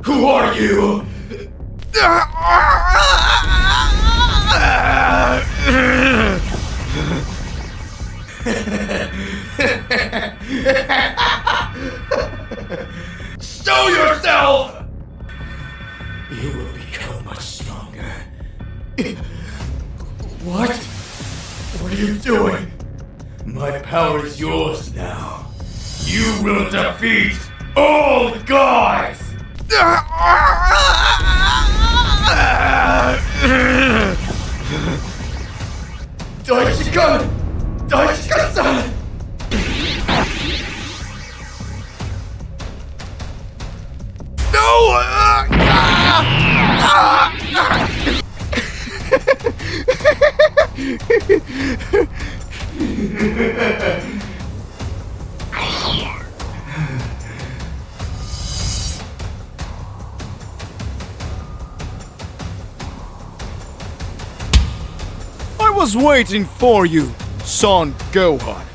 Who are you? Show yourself! You will become much stronger. What? What are you doing? My power is yours now. You will defeat all gods! Daichikan! Daichikan-san! No! I was waiting for you, Son Gohan.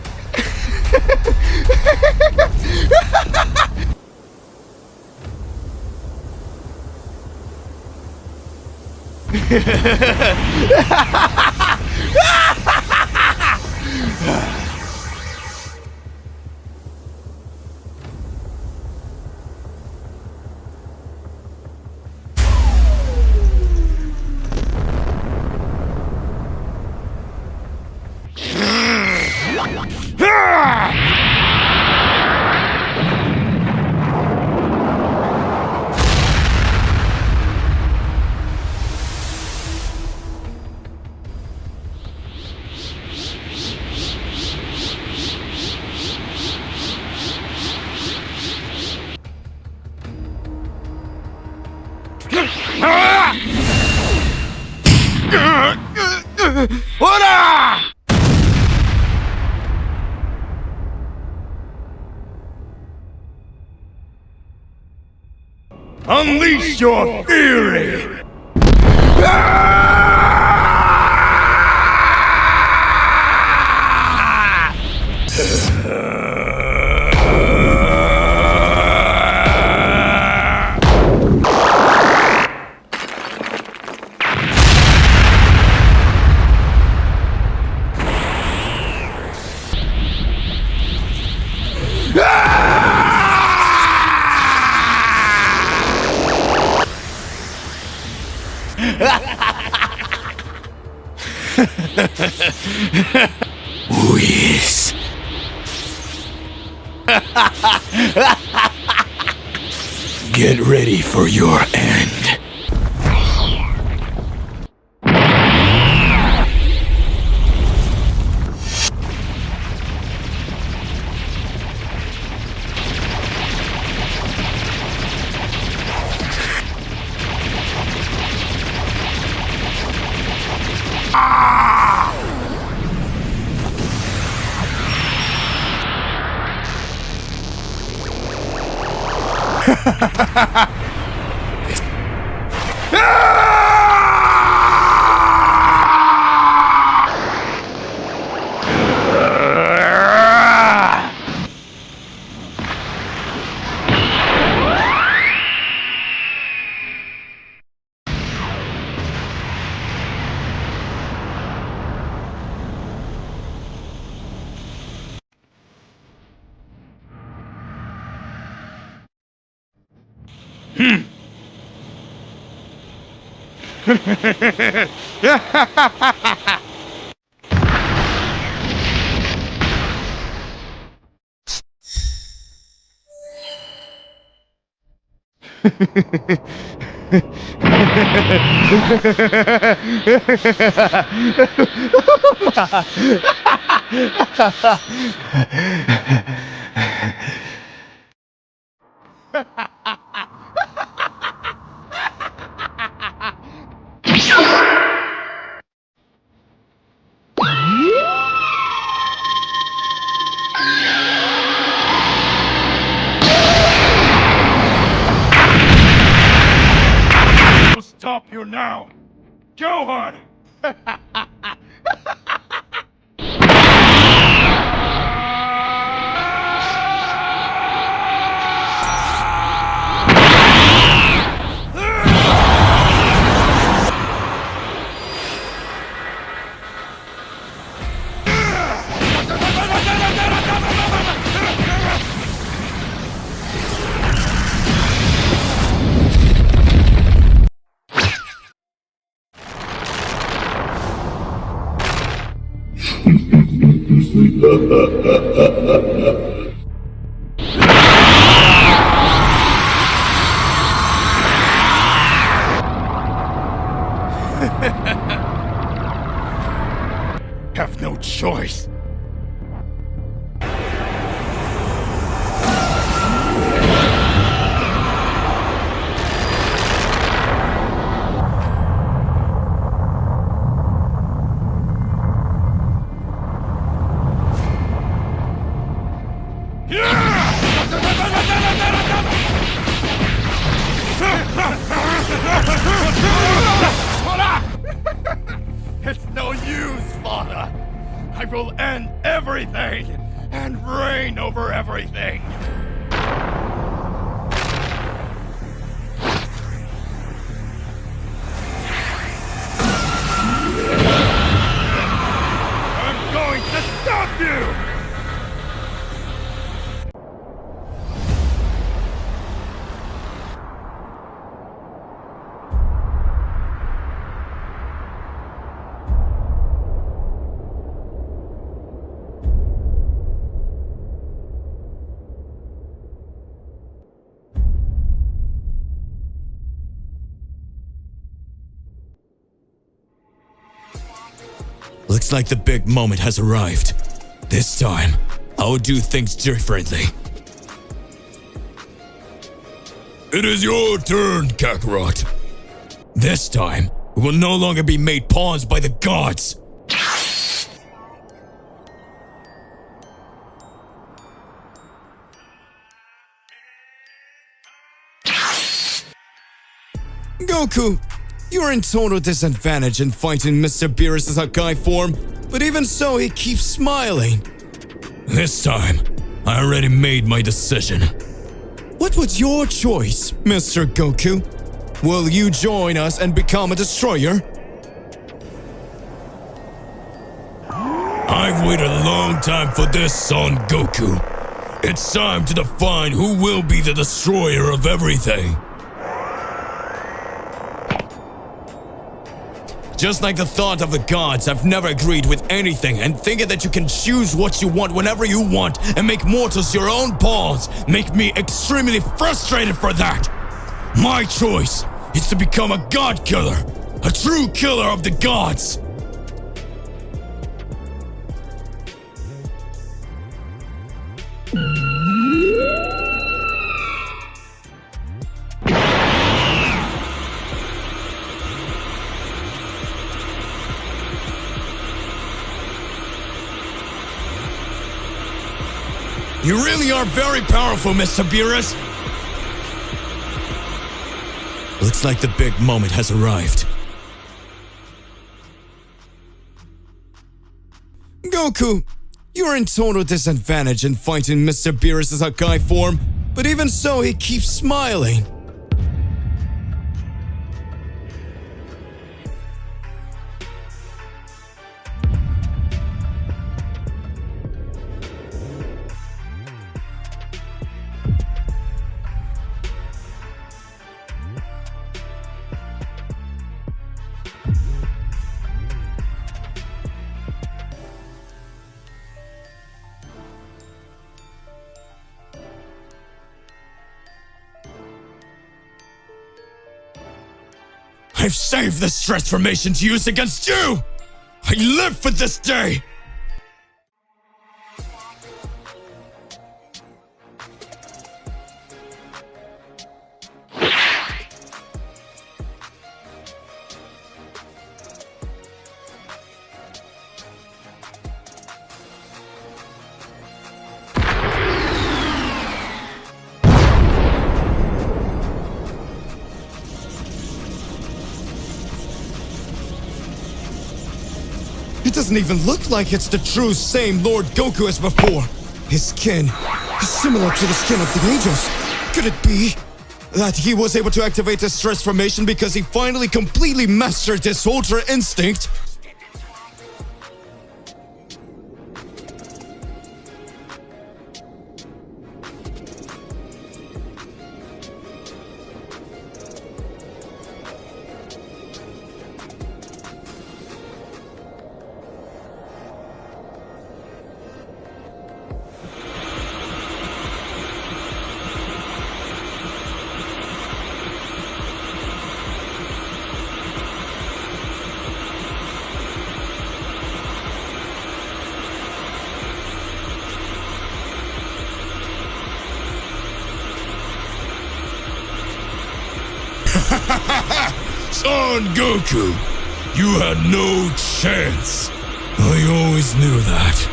Unleash your fury! Whiz. Get ready for your end. Stop you now, Gohan! Have no choice. It's no use, Father. I will end everything and reign over everything. I'm going to stop you! Looks like the big moment has arrived. This time, I will do things differently. It is your turn, Kakarot. This time, we will no longer be made pawns by the gods. Goku, you're in total disadvantage in fighting Mr. Beerus' Makai form, but even so, he keeps smiling. This time, I already made my decision. What was your choice, Mr. Goku? Will you join us and become a destroyer? I've waited a long time for this, son Goku. It's time to define who will be the destroyer of everything. Just like the thought of the gods, I've never agreed with anything, and thinking that you can choose what you want whenever you want and make mortals your own pawns make me extremely frustrated for that. My choice is to become a god killer, a true killer of the gods. You really are very powerful, Mr. Beerus. Looks like the big moment has arrived. Goku, you're in total disadvantage in fighting Mr. Beerus' Makai form, but even so, he keeps smiling. I've saved this transformation to use against you! I live for this day! It doesn't even look like it's the true same Lord Goku as before. His skin is similar to the skin of the angels. Could it be that he was able to activate this transformation because he finally completely mastered his Ultra Instinct? Son Goku, you had no chance. I always knew that.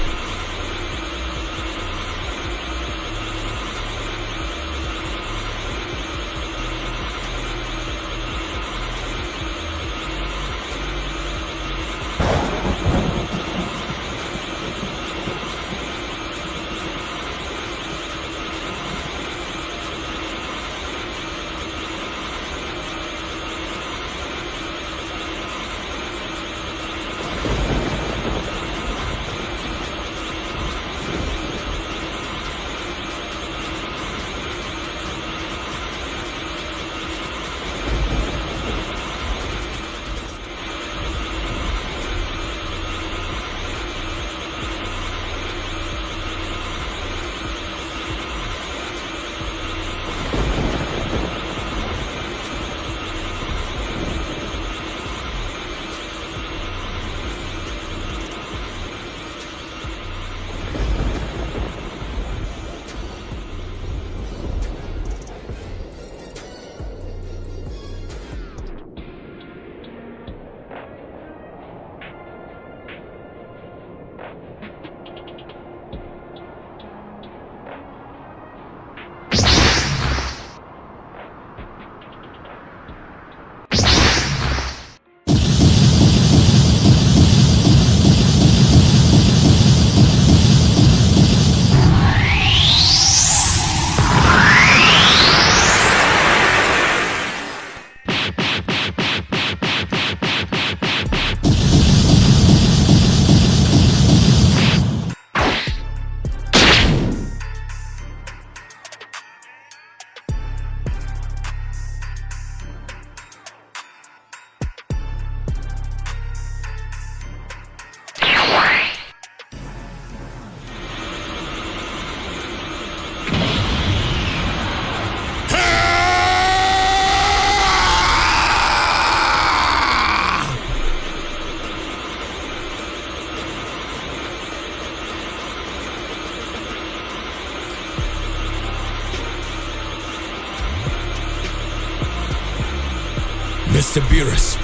Mr. Beerus,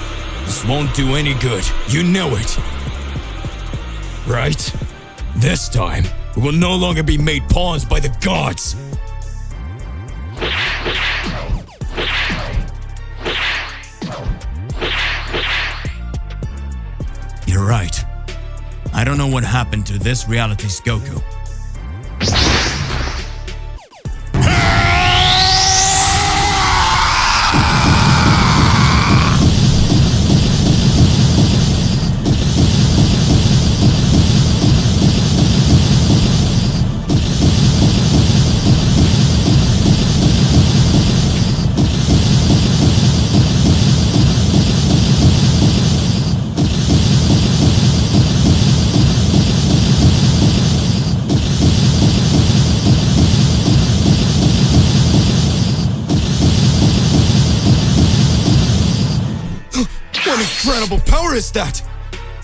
this won't do any good. You know it. Right? This time, we will no longer be made pawns by the gods. You're right. I don't know what happened to this reality's Goku. What incredible power is that?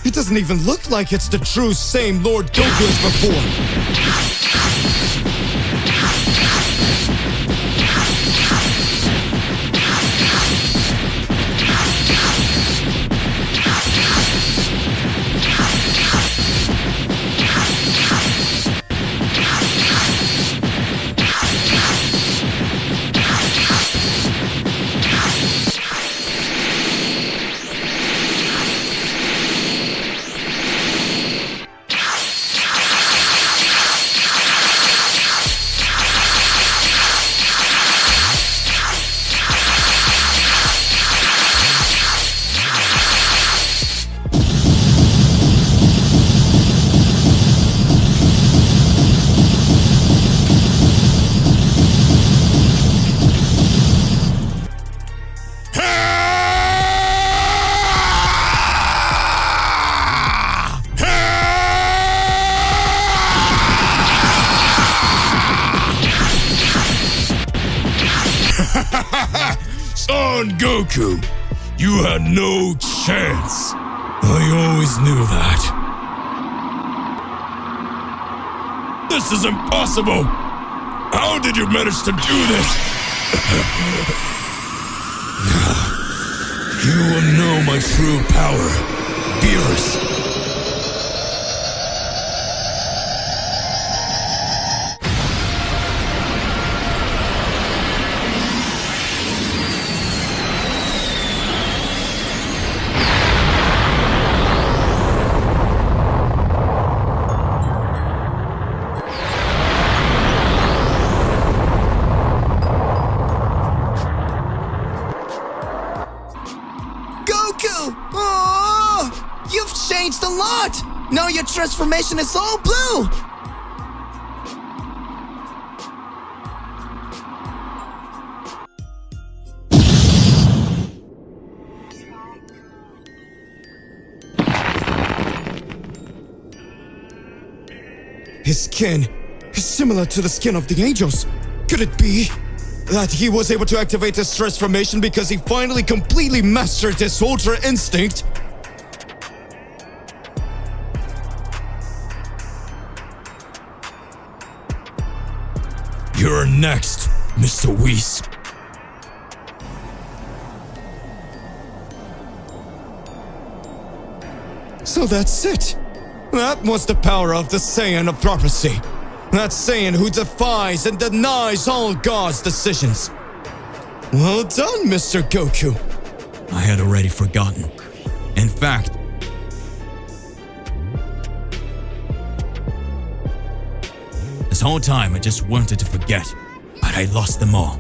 It doesn't even look like it's the true same Lord Goku as before. Son Goku, you had no chance. I always knew that. This is impossible! How did you manage to do this? You will know my true power, Beerus. Goku! Oh, you've changed a lot! Now your transformation is all blue! His skin is similar to the skin of the angels. Could it be that he was able to activate his transformation because he finally completely mastered his Ultra Instinct? You're next, Mr. Whis. So that's it. That was the power of the Saiyan of prophecy. That Saiyan who defies and denies all God's decisions. Well done, Mr. Goku. I had already forgotten. In fact, this whole time I just wanted to forget, but I lost them all.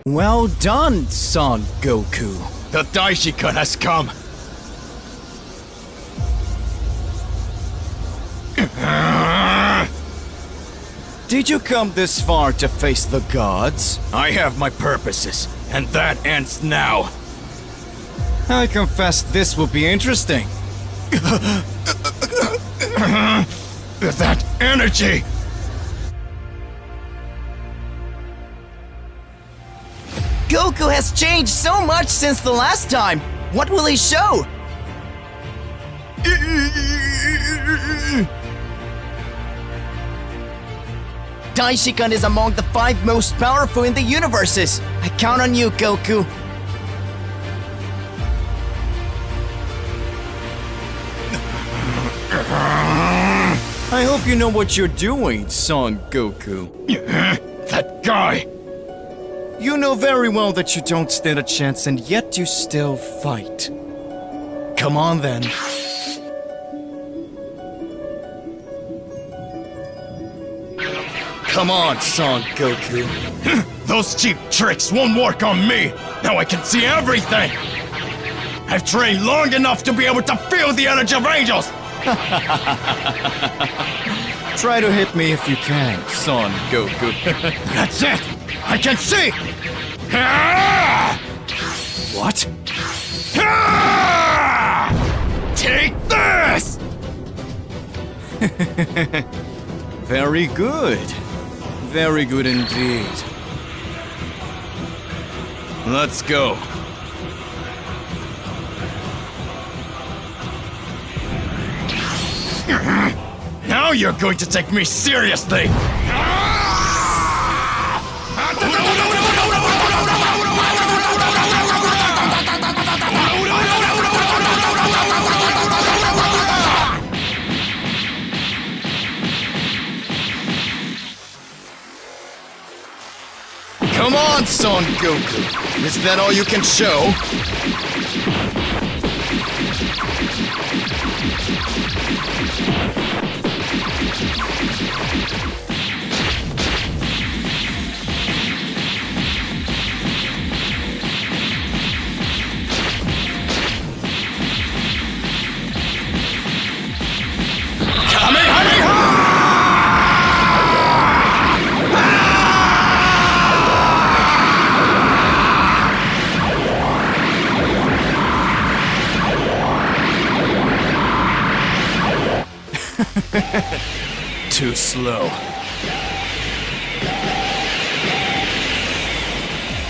Well done, Son Goku. The Daishikan has come. Did you come this far to face the gods? I have my purposes, and that ends now. I confess this will be interesting. That energy! Goku has changed so much since the last time. What will he show? Daishikan is among the 5 most powerful in the universes. I count on you, Goku. I hope you know what you're doing, Son Goku. That guy! You know very well that you don't stand a chance, and yet you still fight. Come on, then. Come on, Son Goku. Those cheap tricks won't work on me! Now I can see everything! I've trained long enough to be able to feel the energy of angels! Try to hit me if you can, Son Goku. That's it! I can see! What? Take this! Very good. Very good indeed. Let's go. Now you're going to take me seriously! Come on, Son Goku! Is that all you can show? Too slow.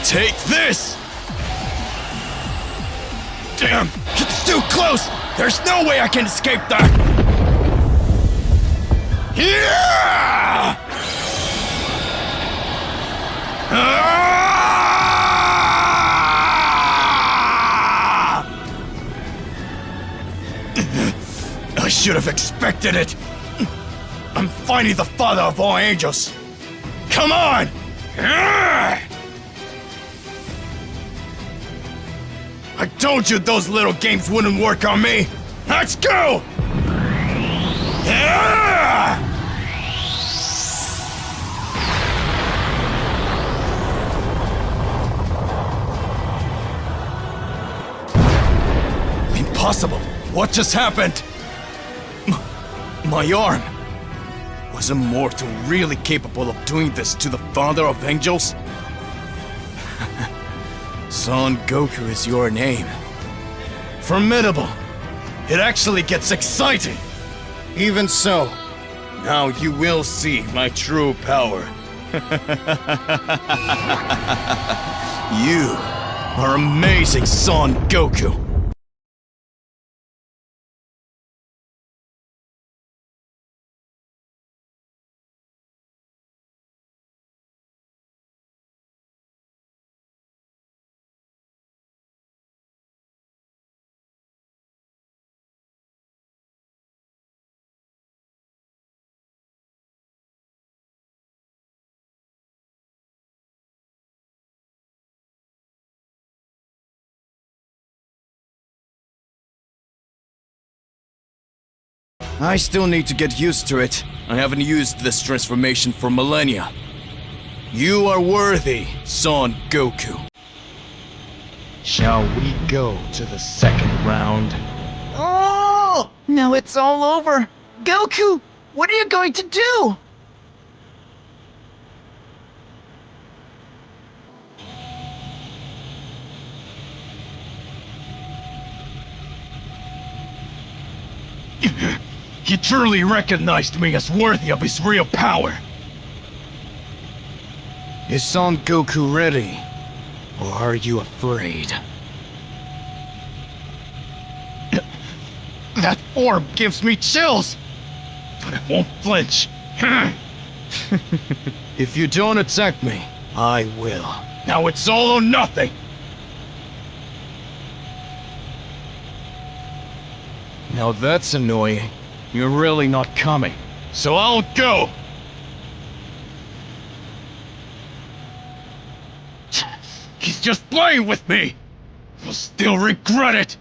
Take this! Damn, it's too close! There's no way I can escape that! Yeah! I should have expected it! I'm finally the father of all angels! Come on! I told you those little games wouldn't work on me! Let's go! Impossible! What just happened? My arm! Was a mortal really capable of doing this to the Father of Angels? Son Goku is your name. Formidable! It actually gets exciting! Even so, now you will see my true power. You are amazing, Son Goku! I still need to get used to it. I haven't used this transformation for millennia. You are worthy, Son Goku. Shall we go to the second round? Oh! Now it's all over! Goku! What are you going to do? He truly recognized me as worthy of his real power. Is Son Goku ready? Or are you afraid? That orb gives me chills! But I won't flinch. If you don't attack me, I will. Now it's all or nothing! Now that's annoying. You're really not coming. So I'll go! He's just playing with me! You'll still regret it!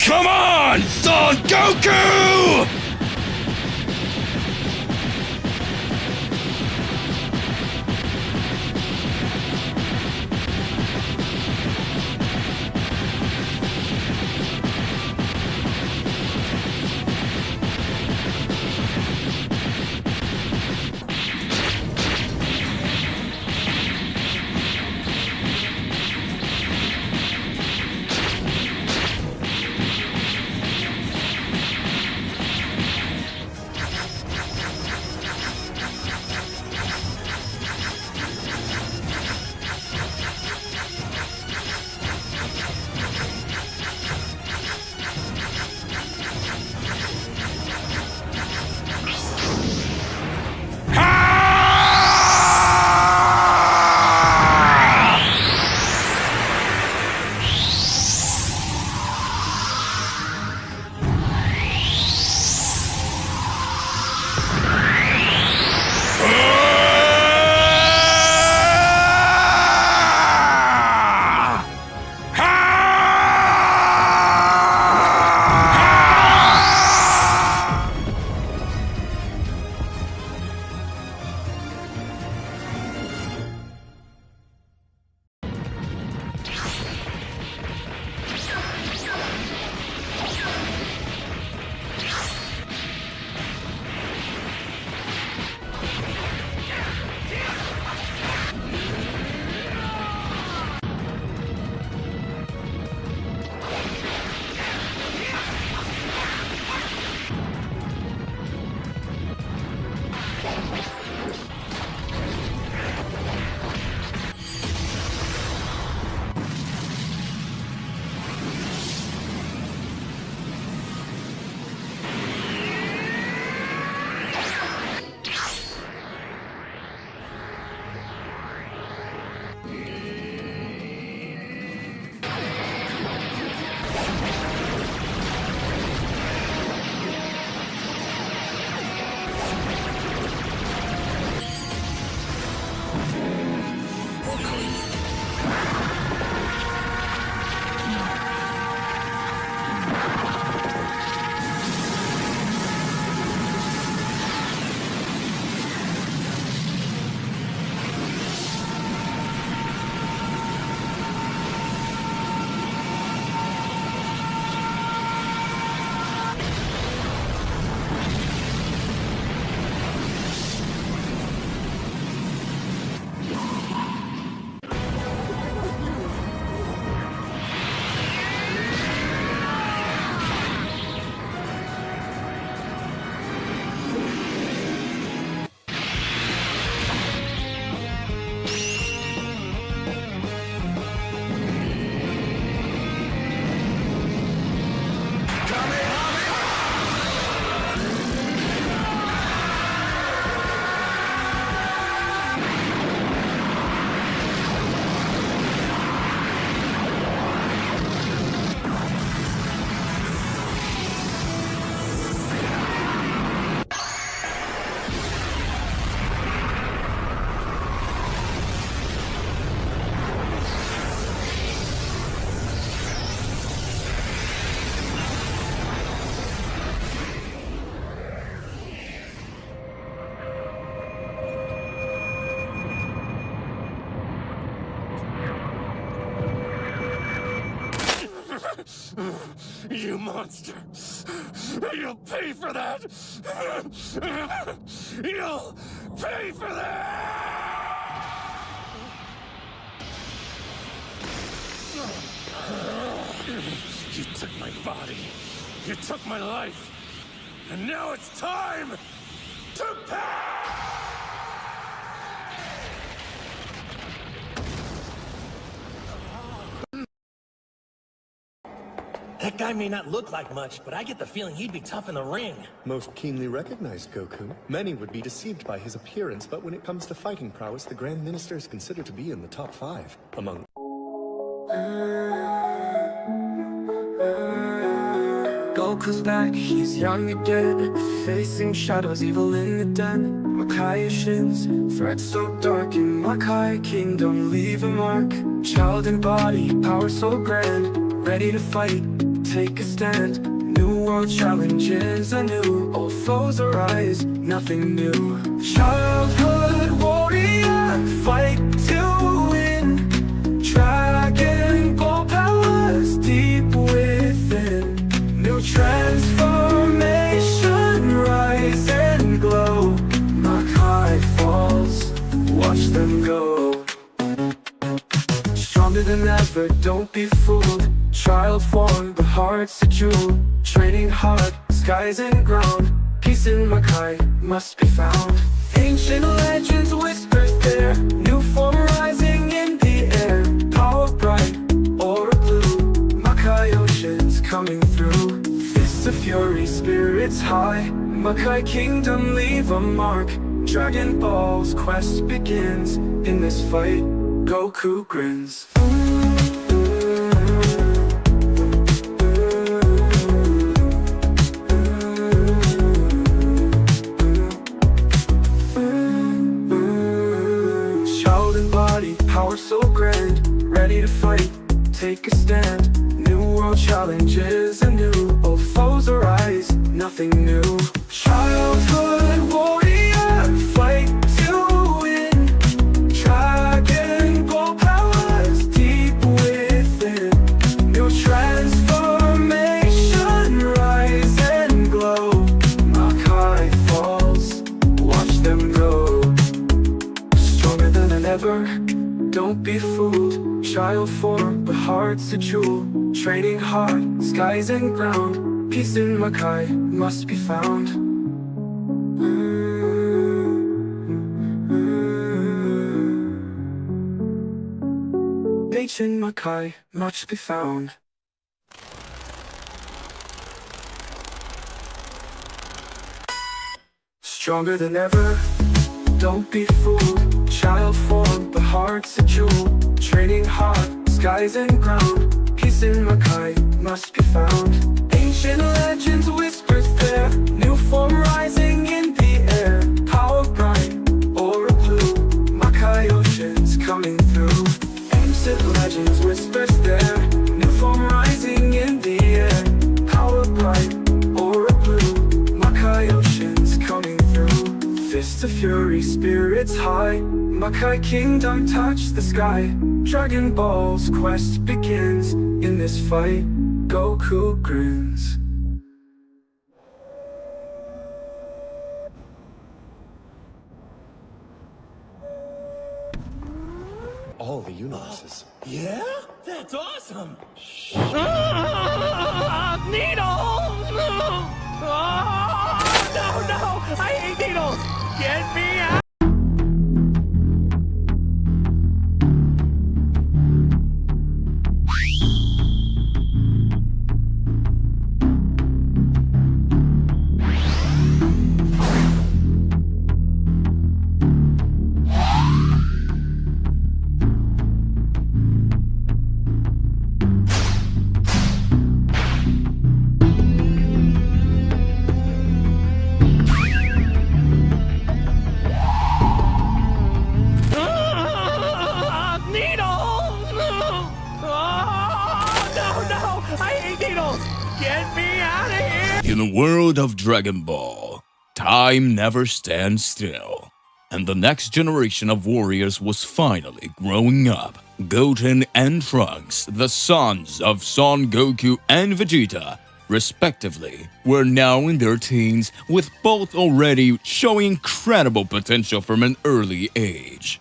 Come on, Son Goku! You monster! You'll pay for that! You'll pay for that! You took my body. You took my life. And now it's time to pay! That guy may not look like much, but I get the feeling he'd be tough in the ring. Most keenly recognized, Goku. Many would be deceived by his appearance, but when it comes to fighting prowess, the Grand Minister is considered to be in the top 5 among... Goku's back, he's young again, facing shadows, evil in the den. Makai shins, threats so dark in Makai kingdom leave a mark. Child in body, power so grand, ready to fight, take a stand. New world challenges anew, old foes arise, nothing new. Childhood warrior, fight to win. Dragon ball powers deep within. New transformation, rise and glow. Makai falls, watch them go. Stronger than ever, don't be fooled. Child form, but heart's a jewel. Training hard, skies and ground. Peace in Makai must be found. Ancient legends whispers there. New form rising in the air. Power bright, aura blue. Makai oceans coming through. Fists of fury, spirits high. Makai kingdom leave a mark. Dragon Ball's quest begins. In this fight, Goku grins. Child in body, power so grand, ready to fight, take a stand. New world challenges anew, old foes arise, nothing new. Childhood warrior, fight to win. Dragon ball powers deep within. New transformation, rise and glow. Makai falls, watch them go. Stronger than ever, don't be fooled. Child form, but heart's a jewel. Training hard, skies and ground. Peace in Makai must be found. H in Makai must be found. Stronger than ever, don't be fooled. Child form, but heart's a jewel. Training hard, skies and ground. Peace in Makai must be found. Ancient legends whispers there. New form rising in the air. Power bright, aura blue. Makai oceans coming through. Ancient legends whispers there. New form rising in the air. Power bright, aura blue. Makai oceans coming through. Fists of fury, spirits high. Makai kingdom touch the sky. Dragon Ball's quest begins. In this fight, Goku grins. All the universes. Yeah? That's awesome! Needles! No! I hate needles! Get me out! In the world of Dragon Ball, time never stands still, and the next generation of warriors was finally growing up. Goten and Trunks, the sons of Son Goku and Vegeta, respectively, were now in their teens, with both already showing incredible potential from an early age.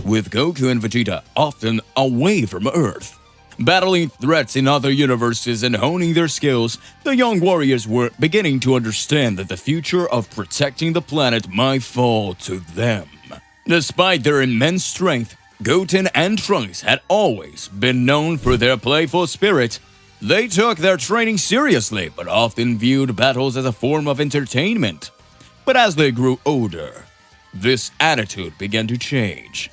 With Goku and Vegeta often away from Earth, battling threats in other universes and honing their skills, the young warriors were beginning to understand that the future of protecting the planet might fall to them. Despite their immense strength, Goten and Trunks had always been known for their playful spirit. They took their training seriously, but often viewed battles as a form of entertainment. But as they grew older, this attitude began to change.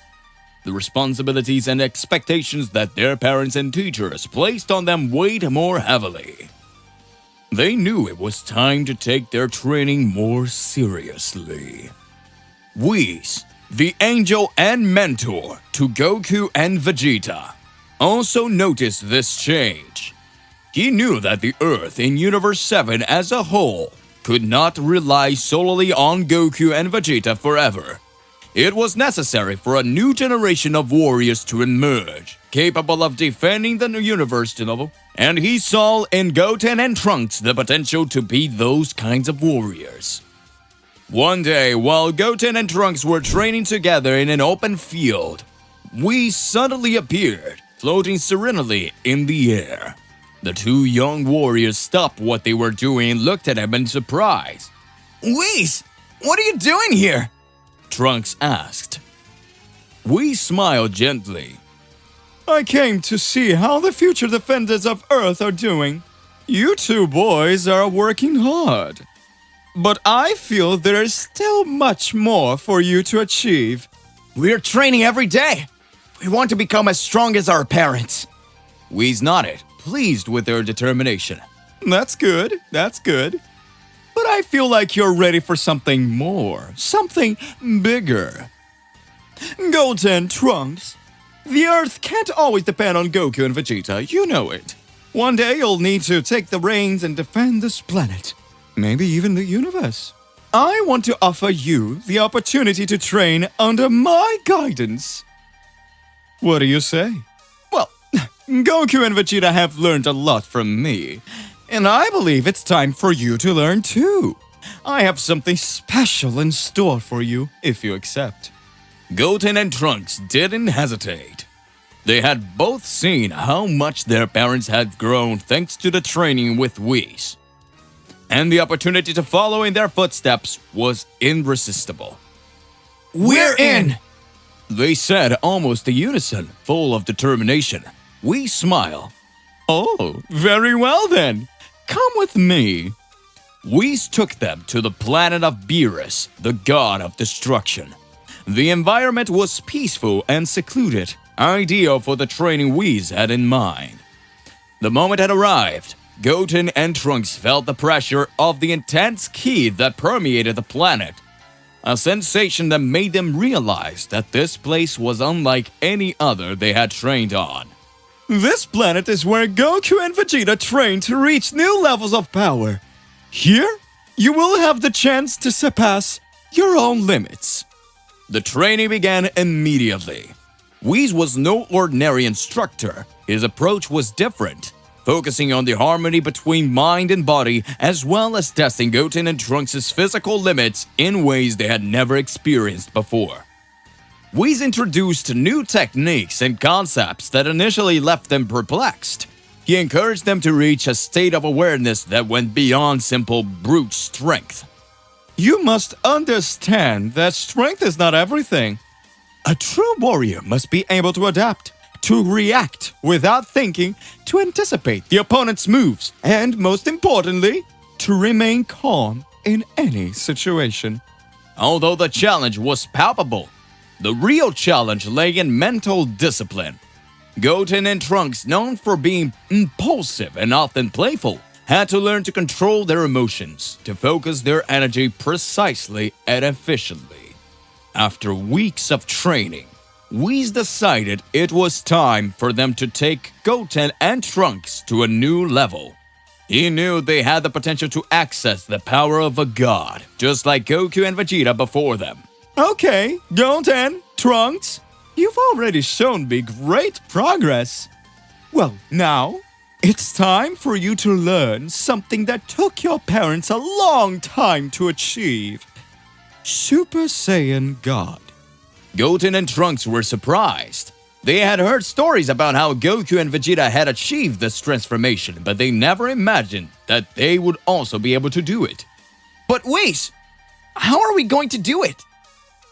The responsibilities and expectations that their parents and teachers placed on them weighed more heavily. They knew it was time to take their training more seriously. Whis, the angel and mentor to Goku and Vegeta, also noticed this change. He knew that the Earth in Universe 7 as a whole could not rely solely on Goku and Vegeta forever. It was necessary for a new generation of warriors to emerge, capable of defending the new universe level, and he saw in Goten and Trunks the potential to be those kinds of warriors. One day, while Goten and Trunks were training together in an open field, Whis suddenly appeared, floating serenely in the air. The two young warriors stopped what they were doing and looked at him in surprise. Whis, what are you doing here? Trunks asked. Whis smiled gently. I came to see how the future defenders of Earth are doing. You two boys are working hard. But I feel there is still much more for you to achieve. We're training every day. We want to become as strong as our parents. Whis nodded, pleased with their determination. That's good. But I feel like you're ready for something more, something bigger. Goten, Trunks, the Earth can't always depend on Goku and Vegeta, you know it. One day you'll need to take the reins and defend this planet, maybe even the universe. I want to offer you the opportunity to train under my guidance. What do you say? Well, Goku and Vegeta have learned a lot from me. And I believe it's time for you to learn too. I have something special in store for you, if you accept. Goten and Trunks didn't hesitate. They had both seen how much their parents had grown thanks to the training with Whis. And the opportunity to follow in their footsteps was irresistible. We're in! They said almost in unison, full of determination. Whis smiled. Oh, very well then. Come with me. Whis took them to the planet of Beerus, the god of destruction. The environment was peaceful and secluded, ideal for the training Whis had in mind. The moment had arrived. Goten and Trunks felt the pressure of the intense ki that permeated the planet. A sensation that made them realize that this place was unlike any other they had trained on. This planet is where Goku and Vegeta train to reach new levels of power. Here, you will have the chance to surpass your own limits. The training began immediately. Whis was no ordinary instructor. His approach was different, focusing on the harmony between mind and body, as well as testing Goten and Trunks' physical limits in ways they had never experienced before. Whis introduced new techniques and concepts that initially left them perplexed. He encouraged them to reach a state of awareness that went beyond simple brute strength. You must understand that strength is not everything. A true warrior must be able to adapt, to react without thinking, to anticipate the opponent's moves, and most importantly, to remain calm in any situation. Although the challenge was palpable, the real challenge lay in mental discipline. Goten and Trunks, known for being impulsive and often playful, had to learn to control their emotions, to focus their energy precisely and efficiently. After weeks of training, Whis decided it was time for them to take Goten and Trunks to a new level. He knew they had the potential to access the power of a god, just like Goku and Vegeta before them. Okay, Goten, Trunks, You've already shown me great progress. Well, now, it's time for you to learn something that took your parents a long time to achieve. Super Saiyan God. Goten and Trunks were surprised. They had heard stories about how Goku and Vegeta had achieved this transformation, but they never imagined that they would also be able to do it. But Whis, how are we going to do it?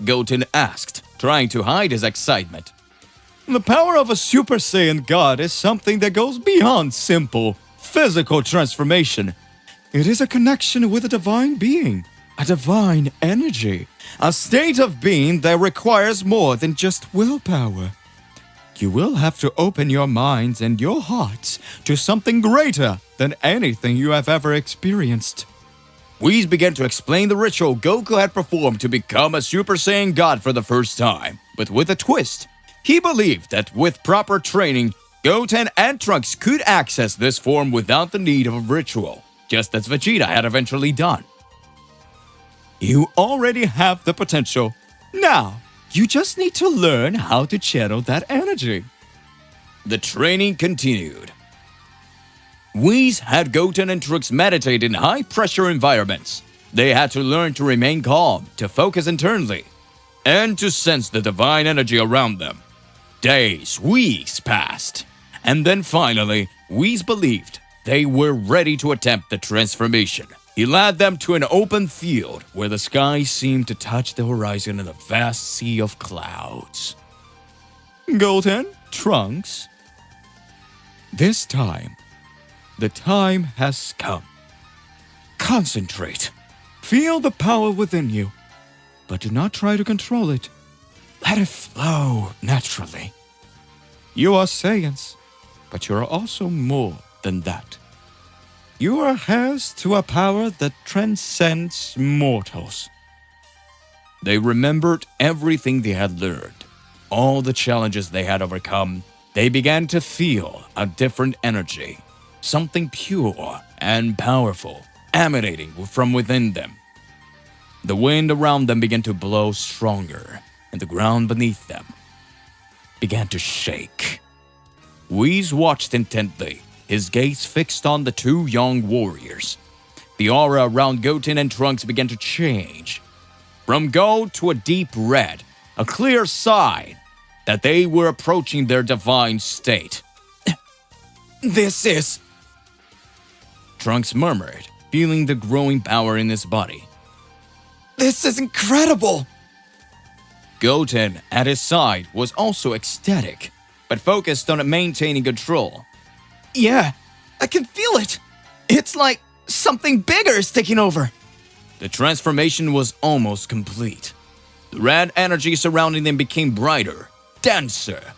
Goten asked, trying to hide his excitement. The power of a Super Saiyan God is something that goes beyond simple physical transformation. It is a connection with a divine being, a divine energy, a state of being that requires more than just willpower. You will have to open your minds and your hearts to something greater than anything you have ever experienced. Whis began to explain the ritual Goku had performed to become a Super Saiyan God for the first time, but with a twist. He believed that with proper training, Goten and Trunks could access this form without the need of a ritual, just as Vegeta had eventually done. You already have the potential. Now, you just need to learn how to channel that energy. The training continued. Whis had Goten and Trunks meditate in high-pressure environments. They had to learn to remain calm, to focus internally, and to sense the divine energy around them. Days, weeks passed, and then finally, Whis believed they were ready to attempt the transformation. He led them to an open field where the sky seemed to touch the horizon in a vast sea of clouds. Goten, Trunks. This time, the time has come. Concentrate. Feel the power within you, but do not try to control it. Let it flow naturally. You are Saiyans, but you are also more than that. You are heirs to a power that transcends mortals. They remembered everything they had learned, all the challenges they had overcome. They began to feel a different energy, something pure and powerful, emanating from within them. The wind around them began to blow stronger, and the ground beneath them began to shake. Whis watched intently, his gaze fixed on the two young warriors. The aura around Goten and Trunks began to change, from gold to a deep red, a clear sign that they were approaching their divine state. This is... Trunks murmured, feeling the growing power in his body. This is incredible! Goten, at his side, was also ecstatic, but focused on maintaining control. Yeah, I can feel it. It's like something bigger is taking over. The transformation was almost complete. The red energy surrounding them became brighter, denser.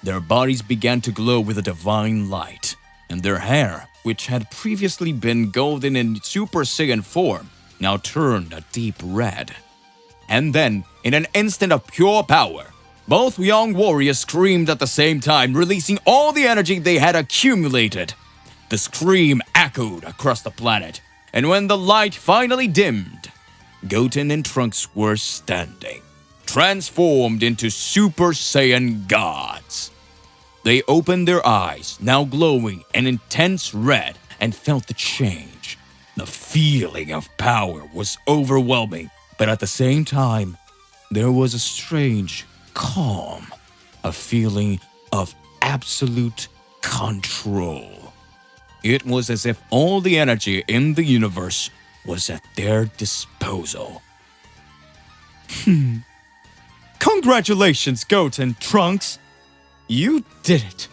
Their bodies began to glow with a divine light, and their hair, which had previously been golden in Super Saiyan form, now turned a deep red. And then, in an instant of pure power, both young warriors screamed at the same time, releasing all the energy they had accumulated. The scream echoed across the planet, and when the light finally dimmed, Goten and Trunks were standing, transformed into Super Saiyan gods. They opened their eyes, now glowing an intense red, and felt the change. The feeling of power was overwhelming, but at the same time, there was a strange calm, a feeling of absolute control. It was as if all the energy in the universe was at their disposal. Congratulations, Goten, Trunks! You did it!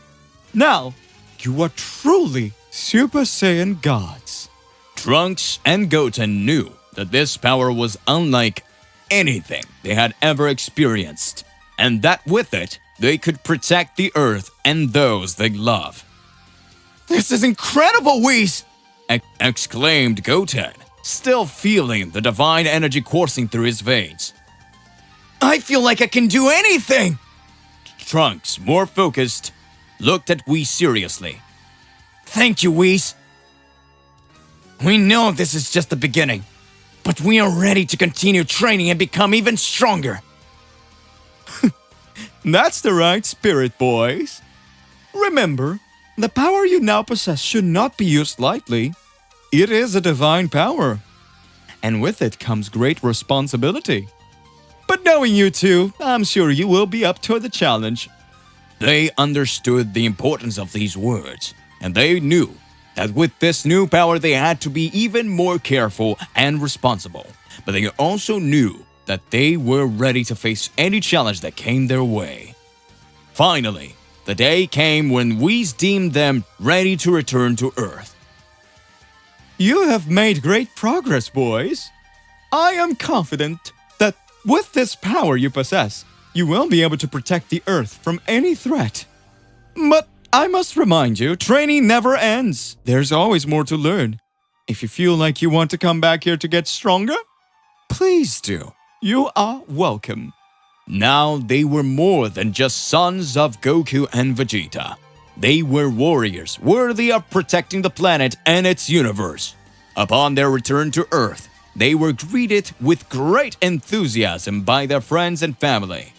Now, you are truly Super Saiyan gods. Trunks and Goten knew that this power was unlike anything they had ever experienced, and that with it, they could protect the Earth and those they love. This is incredible, Whis! Exclaimed Goten, still feeling the divine energy coursing through his veins. I feel like I can do anything! Trunks, more focused, looked at Whis seriously. Thank you, Whis. We know this is just the beginning, but we are ready to continue training and become even stronger. That's the right spirit, boys. Remember, the power you now possess should not be used lightly. It is a divine power, and with it comes great responsibility. But knowing you two, I'm sure you will be up to the challenge. They understood the importance of these words, and they knew that with this new power they had to be even more careful and responsible. But they also knew that they were ready to face any challenge that came their way. Finally, the day came when Whis deemed them ready to return to Earth. You have made great progress, boys. I am confident that with this power you possess, you will be able to protect the Earth from any threat. But I must remind you, training never ends. There's always more to learn. If you feel like you want to come back here to get stronger, please do. You are welcome. Now they were more than just sons of Goku and Vegeta. They were warriors worthy of protecting the planet and its universe. Upon their return to Earth, they were greeted with great enthusiasm by their friends and family.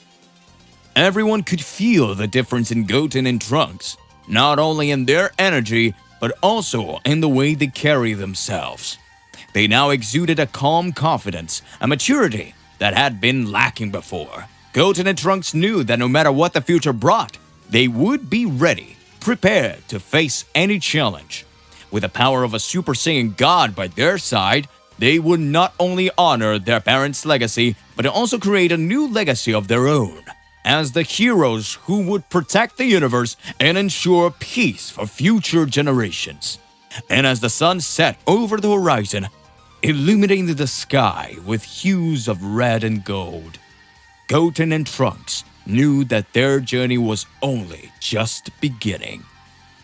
Everyone could feel the difference in Goten and Trunks, not only in their energy, but also in the way they carry themselves. They now exuded a calm confidence, a maturity that had been lacking before. Goten and Trunks knew that no matter what the future brought, they would be ready, prepared to face any challenge. With the power of a Super Saiyan God by their side, they would not only honor their parents' legacy, but also create a new legacy of their own, as the heroes who would protect the universe and ensure peace for future generations. And as the sun set over the horizon, illuminating the sky with hues of red and gold, Goten and Trunks knew that their journey was only just beginning.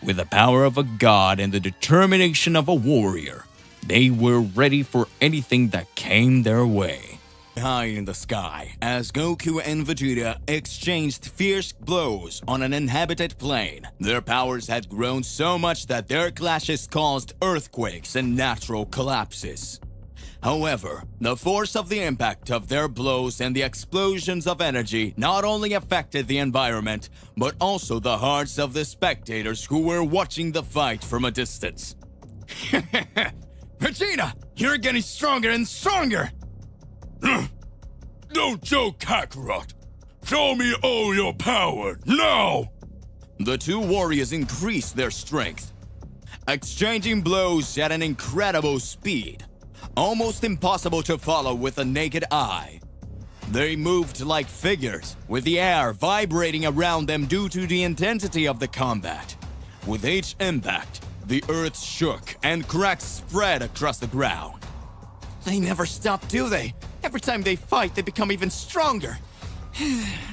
With the power of a god and the determination of a warrior, they were ready for anything that came their way. High in the sky, as Goku and Vegeta exchanged fierce blows on an inhabited plane, their powers had grown so much that their clashes caused earthquakes and natural collapses. However, the force of the impact of their blows and the explosions of energy not only affected the environment, but also the hearts of the spectators who were watching the fight from a distance. Vegeta, you're getting stronger and stronger! Don't joke, Kakarot! Show me all your power, now! The two warriors increased their strength, exchanging blows at an incredible speed, almost impossible to follow with a naked eye. They moved like figures, with the air vibrating around them due to the intensity of the combat. With each impact, the earth shook and cracks spread across the ground. They never stop, do they? Every time they fight, they become even stronger.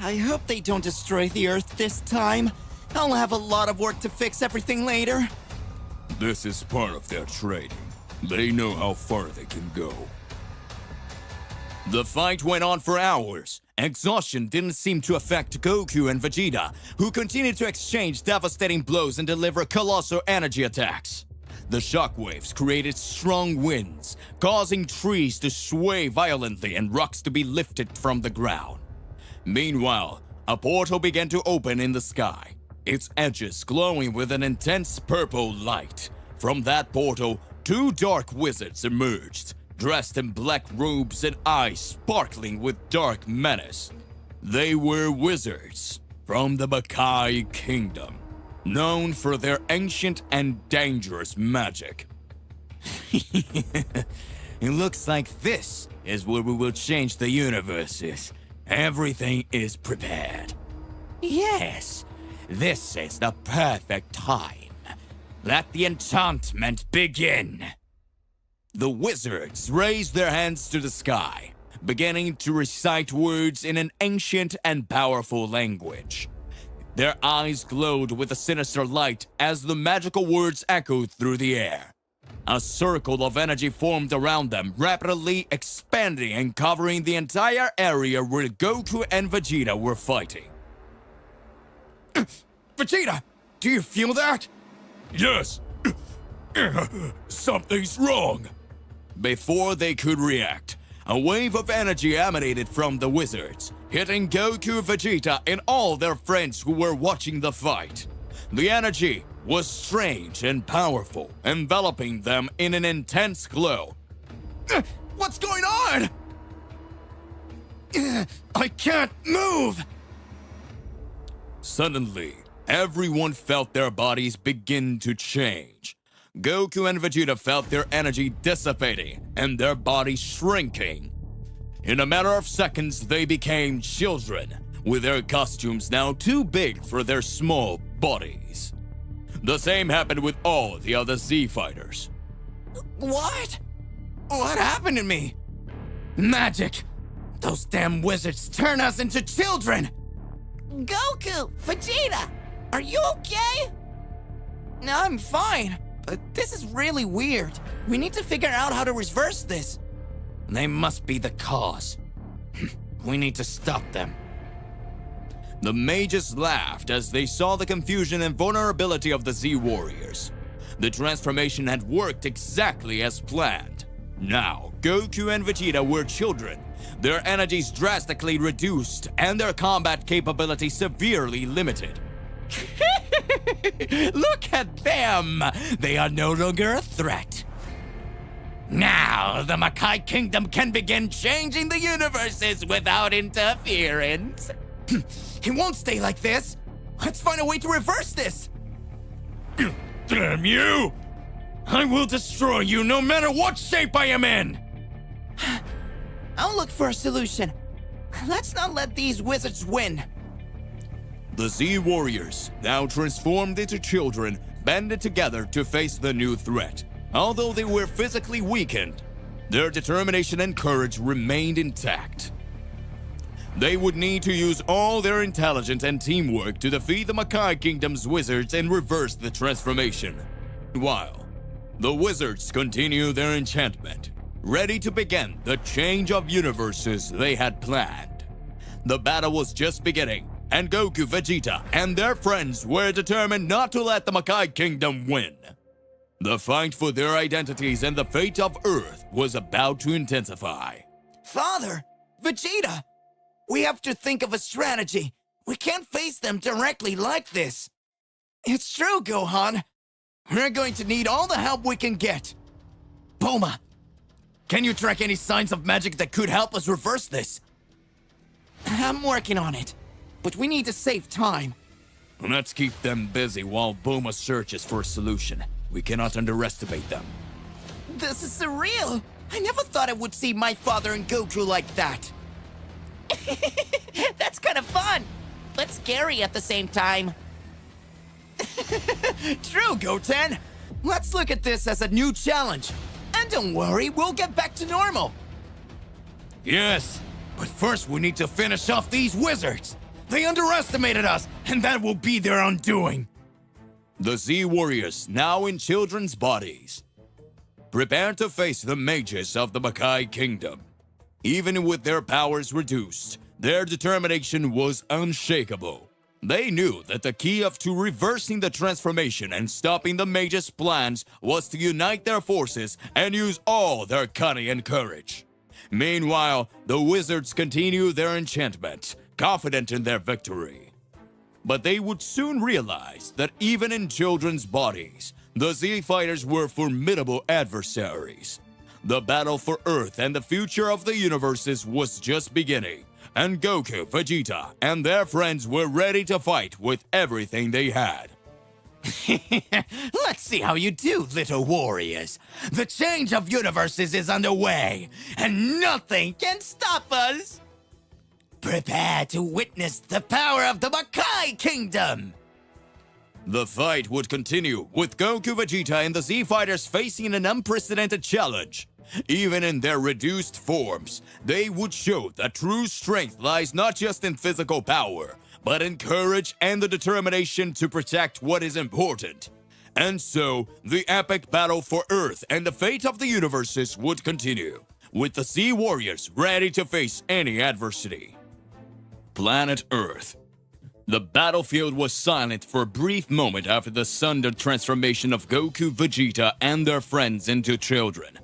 I hope they don't destroy the Earth this time. I'll have a lot of work to fix everything later. This is part of their training. They know how far they can go. The fight went on for hours. Exhaustion didn't seem to affect Goku and Vegeta, who continued to exchange devastating blows and deliver colossal energy attacks. The shockwaves created strong winds, causing trees to sway violently and rocks to be lifted from the ground. Meanwhile, a portal began to open in the sky, its edges glowing with an intense purple light. From that portal, two dark wizards emerged, dressed in black robes and eyes sparkling with dark menace. They were wizards from the Makai kingdom, known for their ancient and dangerous magic. It looks like this is where we will change the universes. Everything is prepared. Yes, this is the perfect time. Let the enchantment begin. The wizards raised their hands to the sky, beginning to recite words in an ancient and powerful language. Their eyes glowed with a sinister light as the magical words echoed through the air. A circle of energy formed around them, rapidly expanding and covering the entire area where Goku and Vegeta were fighting. Vegeta, do you feel that? Yes. Something's wrong. Before they could react, a wave of energy emanated from the wizards, hitting Goku, Vegeta, and all their friends who were watching the fight. The energy was strange and powerful, enveloping them in an intense glow. What's going on? I can't move! Suddenly, everyone felt their bodies begin to change. Goku and Vegeta felt their energy dissipating and their bodies shrinking. In a matter of seconds, they became children, with their costumes now too big for their small bodies. The same happened with all the other Z fighters. What? What happened to me? Magic! Those damn wizards turn us into children! Goku! Vegeta! Are you okay? I'm fine, but this is really weird. We need to figure out how to reverse this. They must be the cause. We need to stop them. The mages laughed as they saw the confusion and vulnerability of the Z warriors. The transformation had worked exactly as planned. Now, Goku and Vegeta were children, their energies drastically reduced and their combat capability severely limited. Look at them! They are no longer a threat. Now, the Makai Kingdom can begin changing the universes without interference. It won't stay like this. Let's find a way to reverse this. Damn you! I will destroy you no matter what shape I am in! I'll look for a solution. Let's not let these wizards win. The Z warriors, now transformed into children, banded together to face the new threat. Although they were physically weakened, their determination and courage remained intact. They would need to use all their intelligence and teamwork to defeat the Makai Kingdom's wizards and reverse the transformation. While the wizards continue their enchantment, ready to begin the change of universes they had planned. The battle was just beginning, and Goku, Vegeta, and their friends were determined not to let the Makai Kingdom win. The fight for their identities and the fate of Earth was about to intensify. Father! Vegeta! We have to think of a strategy. We can't face them directly like this. It's true, Gohan. We're going to need all the help we can get. Bulma, can you track any signs of magic that could help us reverse this? I'm working on it, but we need to save time. Let's keep them busy while Bulma searches for a solution. We cannot underestimate them. This is surreal. I never thought I would see my father and Goku like that. That's kind of fun, but scary at the same time. True, Goten. Let's look at this as a new challenge. And don't worry, we'll get back to normal. Yes, but first we need to finish off these wizards. They underestimated us, and that will be their undoing. The Z warriors, now in children's bodies, prepared to face the mages of the Makai Kingdom. Even with their powers reduced, their determination was unshakable. They knew that the key to reversing the transformation and stopping the mages' plans was to unite their forces and use all their cunning and courage. Meanwhile, the wizards continued their enchantment, confident in their victory. But they would soon realize that even in children's bodies, the Z fighters were formidable adversaries. The battle for Earth and the future of the universes was just beginning, and Goku, Vegeta, and their friends were ready to fight with everything they had. Let's see how you do, little warriors. The change of universes is underway, and nothing can stop us. Prepare to witness the power of the Makai Kingdom. The fight would continue, with Goku, Vegeta, and the Z fighters facing an unprecedented challenge. Even in their reduced forms, they would show that true strength lies not just in physical power, but in courage and the determination to protect what is important. And so, the epic battle for Earth and the fate of the universes would continue, with the Z warriors ready to face any adversity. Planet Earth. The battlefield was silent for a brief moment after the sudden transformation of Goku, Vegeta, and their friends into children.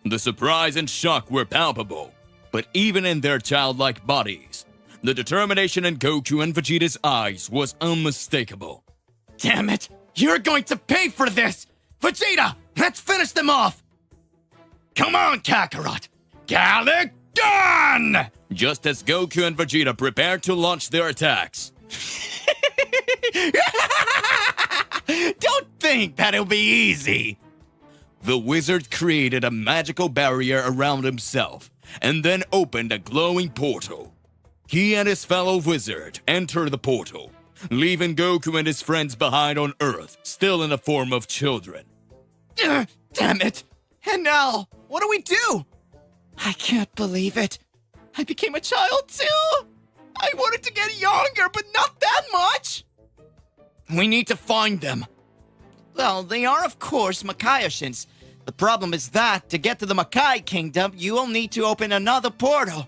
The surprise and shock were palpable, but even in their childlike bodies, the determination in Goku and Vegeta's eyes was unmistakable. Damn it! You're going to pay for this! Vegeta, let's finish them off! Come on, Kakarot! Gallic Gun! Just as Goku and Vegeta prepared to launch their attacks. Don't think that it'll be easy! The wizard created a magical barrier around himself and then opened a glowing portal. He and his fellow wizard entered the portal, leaving Goku and his friends behind on Earth, still in the form of children. Damn it! And now, what do we do? I can't believe it. I became a child too! I wanted to get younger, but not that much! We need to find them. Well, they are of course Makaians. The problem is that, to get to the Makai Kingdom, you will need to open another portal.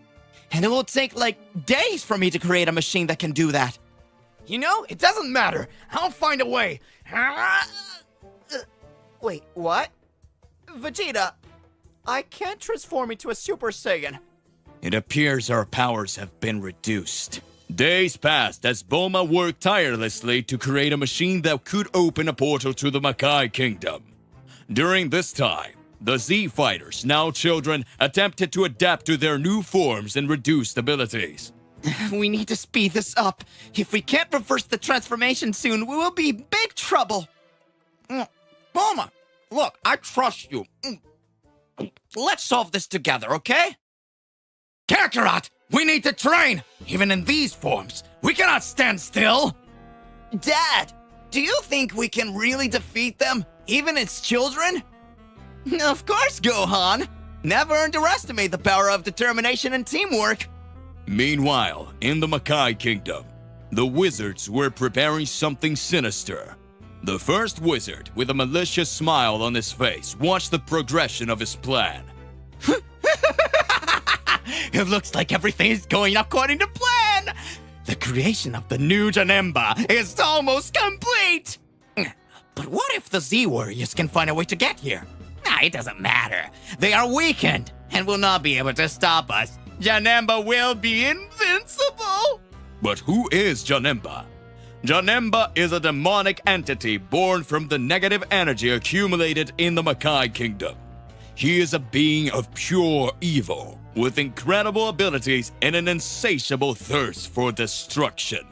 And it will take like days for me to create a machine that can do that. You know, it doesn't matter. I'll find a way. Wait, what? Vegeta, I can't transform into a Super Saiyan. It appears our powers have been reduced. Days passed as Bulma worked tirelessly to create a machine that could open a portal to the Makai Kingdom. During this time, the Z fighters, now children, attempted to adapt to their new forms and reduced abilities. We need to speed this up. If we can't reverse the transformation soon, we will be in big trouble. Bulma, look, I trust you. Let's solve this together, okay? Kakarot, we need to train! Even in these forms, we cannot stand still! Dad, do you think we can really defeat them, even as children? Of course, Gohan! Never underestimate the power of determination and teamwork! Meanwhile, in the Makai Kingdom, the wizards were preparing something sinister. The first wizard, with a malicious smile on his face, watched the progression of his plan. It looks like everything is going according to plan! The creation of the new Janemba is almost complete! But what if the Z-Warriors can find a way to get here? It doesn't matter. They are weakened and will not be able to stop us. Janemba will be invincible! But who is Janemba? Janemba is a demonic entity born from the negative energy accumulated in the Makai Kingdom. He is a being of pure evil, with incredible abilities and an insatiable thirst for destruction.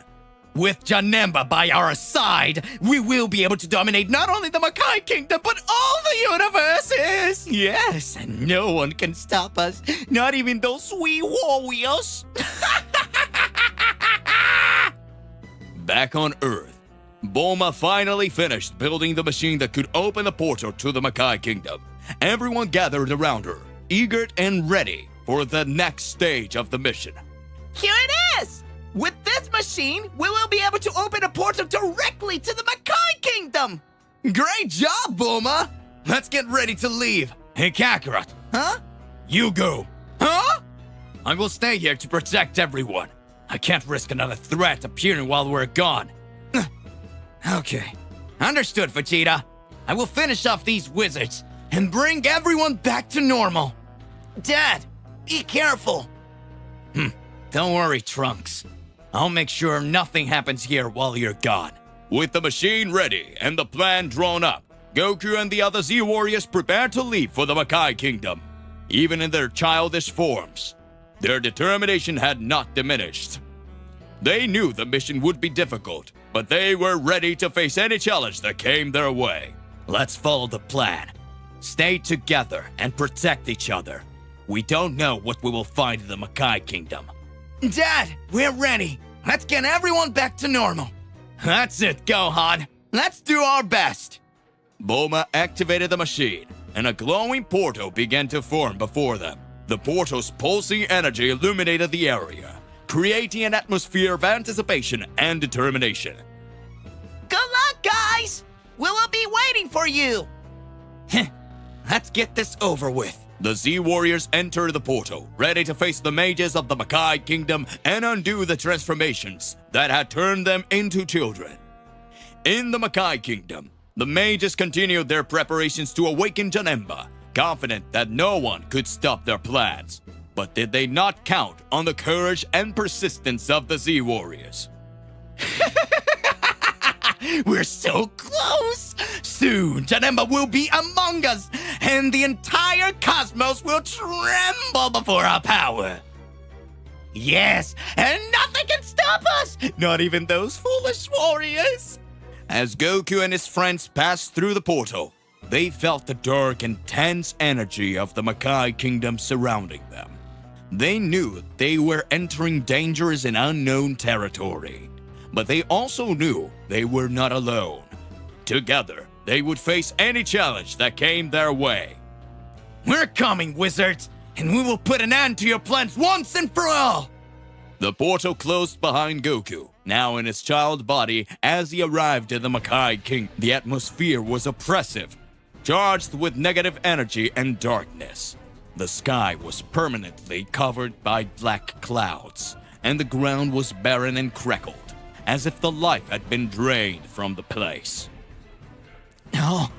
With Janemba by our side, we will be able to dominate not only the Makai Kingdom, but all the universes! Yes, and no one can stop us, not even those sweet warriors. Back on Earth, Bulma finally finished building the machine that could open the portal to the Makai Kingdom. Everyone gathered around her, eager and ready for the next stage of the mission. Here it is! With this machine, we will be able to open a portal directly to the Makai Kingdom! Great job, Bulma! Let's get ready to leave. Hey, Kakarot. Huh? You go. Huh? I will stay here to protect everyone. I can't risk another threat appearing while we're gone. Okay. Understood, Vegeta. I will finish off these wizards and bring everyone back to normal. Dad, be careful. Don't worry, Trunks. I'll make sure nothing happens here while you're gone. With the machine ready and the plan drawn up, Goku and the other Z-Warriors prepared to leave for the Makai Kingdom. Even in their childish forms, their determination had not diminished. They knew the mission would be difficult, but they were ready to face any challenge that came their way. Let's follow the plan. Stay together and protect each other. We don't know what we will find in the Makai Kingdom. Dad, we're ready. Let's get everyone back to normal. That's it, Gohan. Let's do our best. Bulma activated the machine, and a glowing portal began to form before them. The portal's pulsing energy illuminated the area, creating an atmosphere of anticipation and determination. Good luck, guys! We will be waiting for you! Let's get this over with. The Z-Warriors entered the portal, ready to face the mages of the Makai Kingdom and undo the transformations that had turned them into children. In the Makai Kingdom, the mages continued their preparations to awaken Janemba, confident that no one could stop their plans. But did they not count on the courage and persistence of the Z Warriors? We're so close! Soon, Janemba will be among us, and the entire cosmos will tremble before our power. Yes, and nothing can stop us! Not even those foolish warriors! As Goku and his friends passed through the portal, they felt the dark and tense energy of the Makai kingdom surrounding them. They knew they were entering dangerous and unknown territory, but they also knew they were not alone. Together, they would face any challenge that came their way. We're coming, wizards, and we will put an end to your plans once and for all! The portal closed behind Goku, now in his child body, as he arrived at the Makai King. The atmosphere was oppressive, charged with negative energy and darkness. The sky was permanently covered by black clouds, and the ground was barren and crackled, as if the life had been drained from the place. Oh,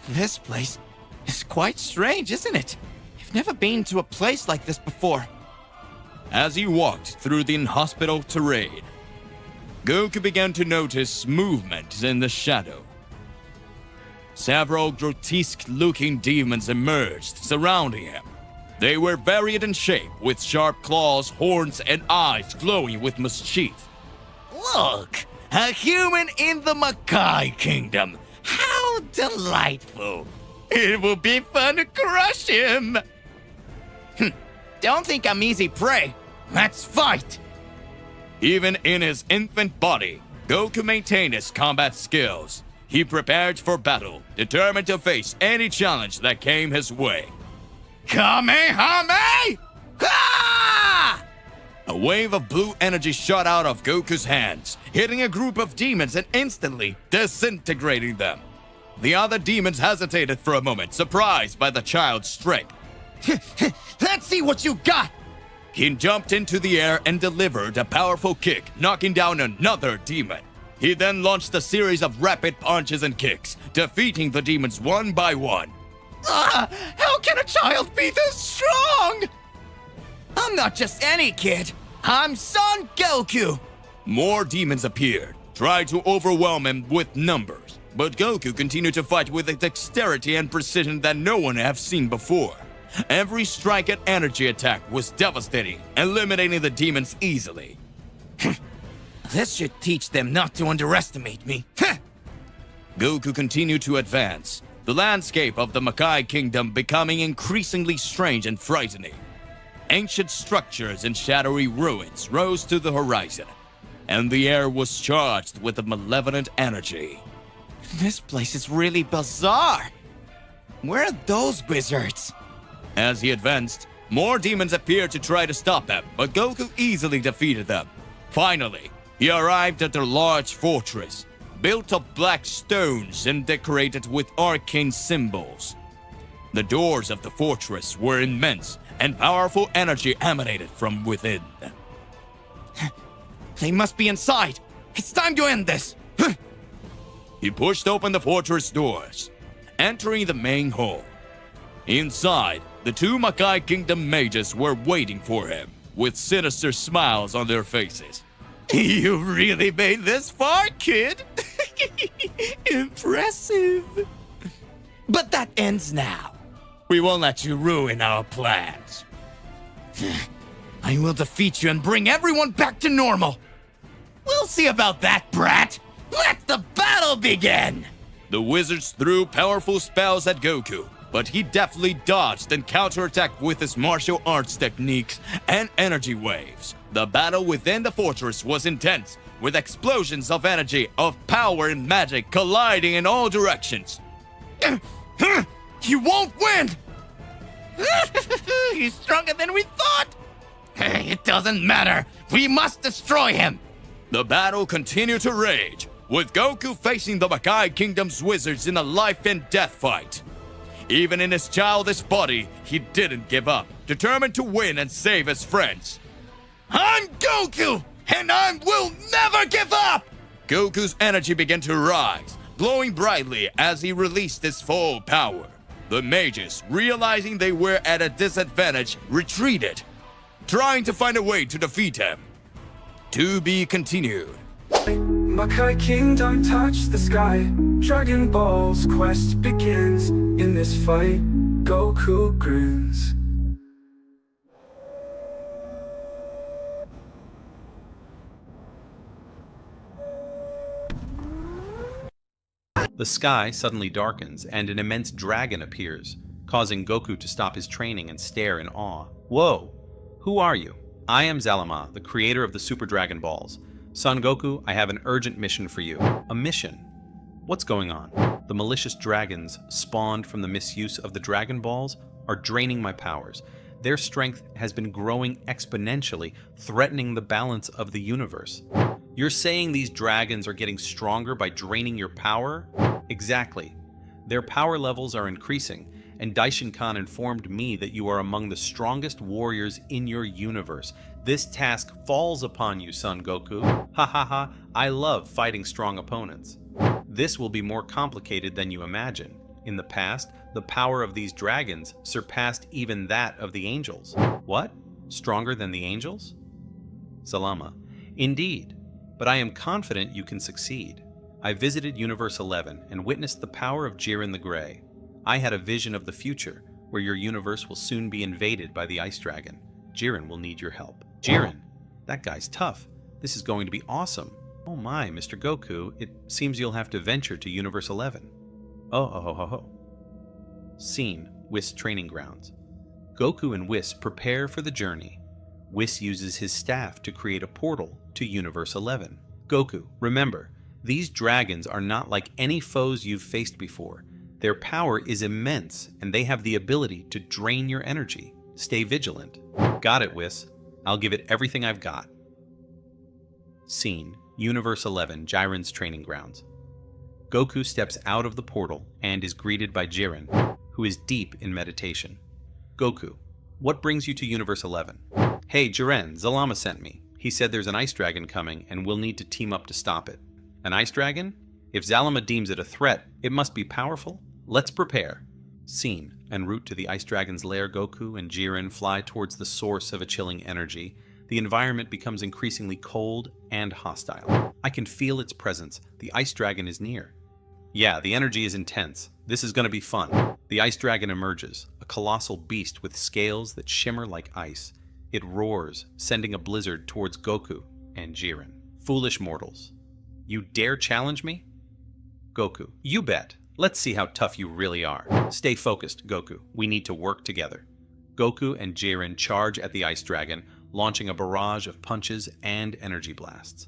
this place is quite strange, isn't it? I've never been to a place like this before. As he walked through the inhospitable terrain, Goku began to notice movement in the shadow. Several grotesque-looking demons emerged, surrounding him. They were varied in shape, with sharp claws, horns, and eyes glowing with mischief. Look, a human in the Makai Kingdom. How delightful. It will be fun to crush him. Don't think I'm easy prey. Let's fight. Even in his infant body, Goku maintained his combat skills. He prepared for battle, determined to face any challenge that came his way. Kamehame! Ha! A wave of blue energy shot out of Goku's hands, hitting a group of demons and instantly disintegrating them. The other demons hesitated for a moment, surprised by the child's strength. Let's see what you got! He jumped into the air and delivered a powerful kick, knocking down another demon. He then launched a series of rapid punches and kicks, defeating the demons one by one. How can a child be this strong? I'm not just any kid. I'm Son Goku. More demons appeared, tried to overwhelm him with numbers. But Goku continued to fight with a dexterity and precision that no one had seen before. Every strike and energy attack was devastating, eliminating the demons easily. This should teach them not to underestimate me. Goku continued to advance, the landscape of the Makai Kingdom becoming increasingly strange and frightening. Ancient structures and shadowy ruins rose to the horizon, and the air was charged with a malevolent energy. This place is really bizarre. Where are those wizards? As he advanced, more demons appeared to try to stop him, but Goku easily defeated them. Finally, he arrived at a large fortress, built of black stones and decorated with arcane symbols. The doors of the fortress were immense, and powerful energy emanated from within. They must be inside. It's time to end this. He pushed open the fortress doors, entering the main hall. Inside, the two Makai Kingdom mages were waiting for him, with sinister smiles on their faces. You really made this far, kid. Impressive. But that ends now. We won't let you ruin our plans. I will defeat you and bring everyone back to normal. We'll see about that, brat. Let the battle begin! The wizards threw powerful spells at Goku, but he deftly dodged and counterattacked with his martial arts techniques and energy waves. The battle within the fortress was intense, with explosions of energy, of power and magic colliding in all directions. You won't win! He's stronger than we thought! It doesn't matter. We must destroy him! The battle continued to rage, with Goku facing the Makai Kingdom's wizards in a life and death fight. Even in his childish body, he didn't give up, determined to win and save his friends. I'm Goku, and I will never give up! Goku's energy began to rise, glowing brightly as he released his full power. The mages, realizing they were at a disadvantage, retreated, trying to find a way to defeat him. To be continued. Makai Kingdom touch the sky. Dragon Ball's quest begins. In this fight, Goku grins. The sky suddenly darkens and an immense dragon appears, causing Goku to stop his training and stare in awe. Whoa! Who are you? I am Zalama, the creator of the Super Dragon Balls. Son Goku, I have an urgent mission for you. A mission? What's going on? The malicious dragons spawned from the misuse of the Dragon Balls are draining my powers. Their strength has been growing exponentially, threatening the balance of the universe. You're saying these dragons are getting stronger by draining your power? Exactly. Their power levels are increasing, and Daishin-kan informed me that you are among the strongest warriors in your universe. This task falls upon you, Son Goku. Ha ha ha, I love fighting strong opponents. This will be more complicated than you imagine. In the past, the power of these dragons surpassed even that of the angels. What? Stronger than the angels? Zalama. Indeed. But I am confident you can succeed. I visited Universe 11 and witnessed the power of Jiren the Grey. I had a vision of the future, where your universe will soon be invaded by the Ice Dragon. Jiren will need your help. Jiren? That guy's tough. This is going to be awesome. Oh my, Mr. Goku, it seems you'll have to venture to Universe 11. Oh. Scene, Whis training grounds. Goku and Whis prepare for the journey. Whis uses his staff to create a portal to Universe 11. Goku, remember, these dragons are not like any foes you've faced before. Their power is immense, and they have the ability to drain your energy. Stay vigilant. Got it, Whis. I'll give it everything I've got. Scene, Universe 11, Jiren's training grounds. Goku steps out of the portal and is greeted by Jiren, who is deep in meditation. Goku, what brings you to Universe 11? Hey, Jiren, Zalama sent me. He said there's an ice dragon coming and we'll need to team up to stop it. An ice dragon? If Zalama deems it a threat, it must be powerful. Let's prepare. Scene, en route to the ice dragon's lair, Goku and Jiren fly towards the source of a chilling energy. The environment becomes increasingly cold and hostile. I can feel its presence. The ice dragon is near. Yeah, the energy is intense. This is going to be fun. The ice dragon emerges, a colossal beast with scales that shimmer like ice. It roars, sending a blizzard towards Goku and Jiren. Foolish mortals. You dare challenge me? Goku, you bet. Let's see how tough you really are. Stay focused, Goku. We need to work together. Goku and Jiren charge at the ice dragon, launching a barrage of punches and energy blasts.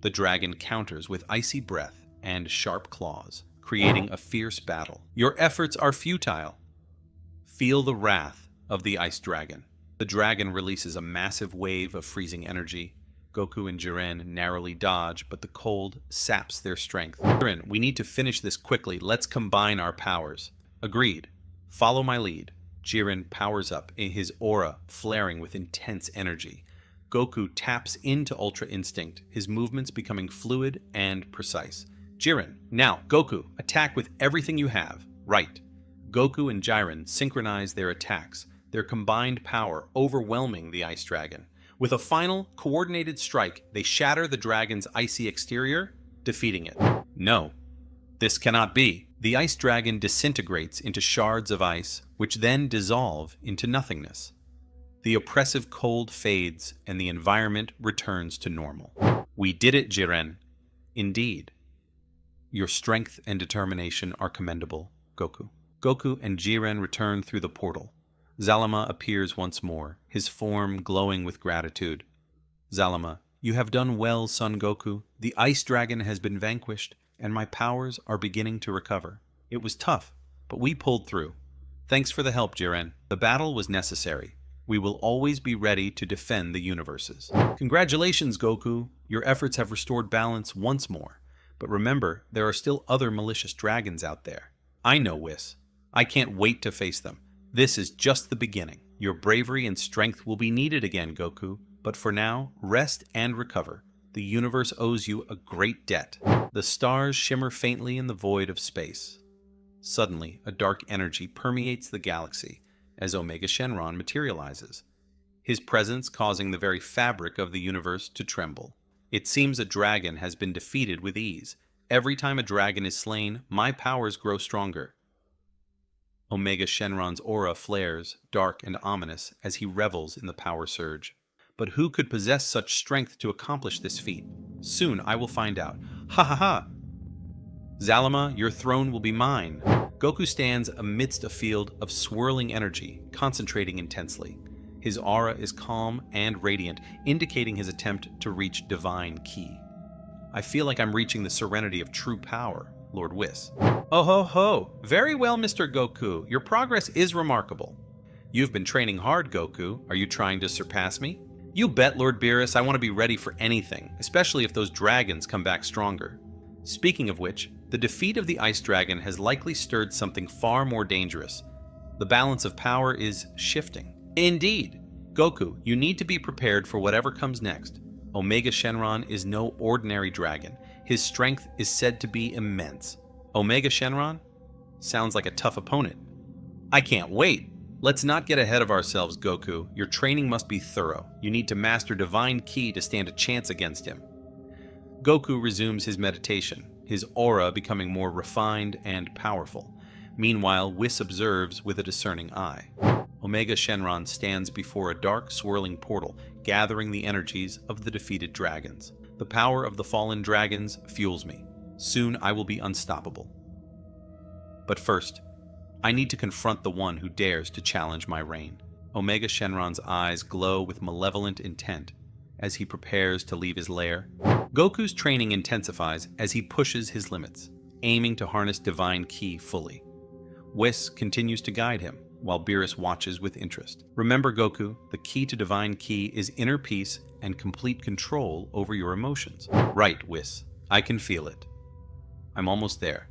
The dragon counters with icy breath and sharp claws, creating a fierce battle. Your efforts are futile. Feel the wrath of the ice dragon. The dragon releases a massive wave of freezing energy. Goku and Jiren narrowly dodge, but the cold saps their strength. Jiren, we need to finish this quickly. Let's combine our powers. Agreed. Follow my lead. Jiren powers up, his aura flaring with intense energy. Goku taps into Ultra Instinct, his movements becoming fluid and precise. Jiren, now, Goku, attack with everything you have. Right. Goku and Jiren synchronize their attacks, their combined power overwhelming the Ice Dragon. With a final, coordinated strike, they shatter the dragon's icy exterior, defeating it. No, this cannot be. The Ice Dragon disintegrates into shards of ice, which then dissolve into nothingness. The oppressive cold fades, and the environment returns to normal. We did it, Jiren. Indeed. Your strength and determination are commendable, Goku. Goku and Jiren return through the portal. Zalama appears once more, his form glowing with gratitude. Zalama, you have done well, Son Goku. The Ice Dragon has been vanquished, and my powers are beginning to recover. It was tough, but we pulled through. Thanks for the help, Jiren. The battle was necessary. We will always be ready to defend the universes. Congratulations, Goku. Your efforts have restored balance once more. But remember, there are still other malicious dragons out there. I know, Whis. I can't wait to face them. This is just the beginning. Your bravery and strength will be needed again, Goku. But for now, rest and recover. The universe owes you a great debt. The stars shimmer faintly in the void of space. Suddenly, a dark energy permeates the galaxy as Omega Shenron materializes, his presence causing the very fabric of the universe to tremble. It seems a dragon has been defeated with ease. Every time a dragon is slain, my powers grow stronger. Omega Shenron's aura flares, dark and ominous, as he revels in the power surge. But who could possess such strength to accomplish this feat? Soon I will find out. Ha ha ha! Zalama, your throne will be mine. Goku stands amidst a field of swirling energy, concentrating intensely. His aura is calm and radiant, indicating his attempt to reach divine ki. I feel like I'm reaching the serenity of true power, Lord Whis. Oh ho ho! Very well, Mr. Goku. Your progress is remarkable. You've been training hard, Goku. Are you trying to surpass me? You bet, Lord Beerus, I want to be ready for anything, especially if those dragons come back stronger. Speaking of which, the defeat of the Ice Dragon has likely stirred something far more dangerous. The balance of power is shifting. Indeed. Goku, you need to be prepared for whatever comes next. Omega Shenron is no ordinary dragon. His strength is said to be immense. Omega Shenron? Sounds like a tough opponent. I can't wait. Let's not get ahead of ourselves, Goku. Your training must be thorough. You need to master Divine Ki to stand a chance against him. Goku resumes his meditation, his aura becoming more refined and powerful. Meanwhile, Whis observes with a discerning eye. Omega Shenron stands before a dark, swirling portal, gathering the energies of the defeated dragons. The power of the fallen dragons fuels me. Soon I will be unstoppable. But first, I need to confront the one who dares to challenge my reign. Omega Shenron's eyes glow with malevolent intent as he prepares to leave his lair. Goku's training intensifies as he pushes his limits, aiming to harness Divine Ki fully. Whis continues to guide him, while Beerus watches with interest. Remember, Goku, the key to Divine Ki is inner peace and complete control over your emotions. Right, Whis. I can feel it. I'm almost there.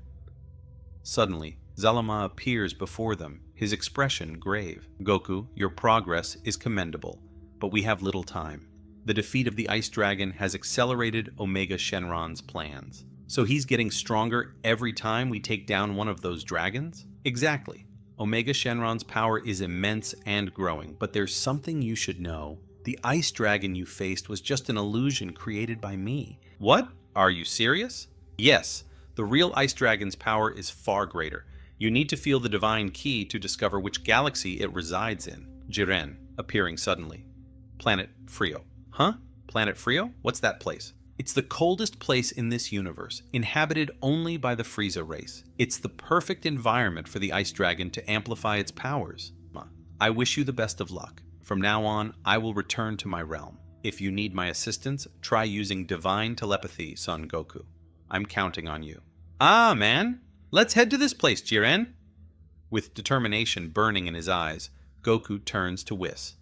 Suddenly, Zalama appears before them, his expression grave. Goku, your progress is commendable, but we have little time. The defeat of the Ice Dragon has accelerated Omega Shenron's plans. So he's getting stronger every time we take down one of those dragons? Exactly. Omega Shenron's power is immense and growing, but there's something you should know. The Ice Dragon you faced was just an illusion created by me. What? Are you serious? Yes. The real Ice Dragon's power is far greater. You need to feel the Divine Ki to discover which galaxy it resides in. Jiren, appearing suddenly. Planet Frio. Huh? Planet Frio? What's that place? It's the coldest place in this universe, inhabited only by the Frieza race. It's the perfect environment for the Ice Dragon to amplify its powers. I wish you the best of luck. From now on, I will return to my realm. If you need my assistance, try using divine telepathy, Son Goku. I'm counting on you. Ah, man! Let's head to this place, Jiren! With determination burning in his eyes, Goku turns to Whis.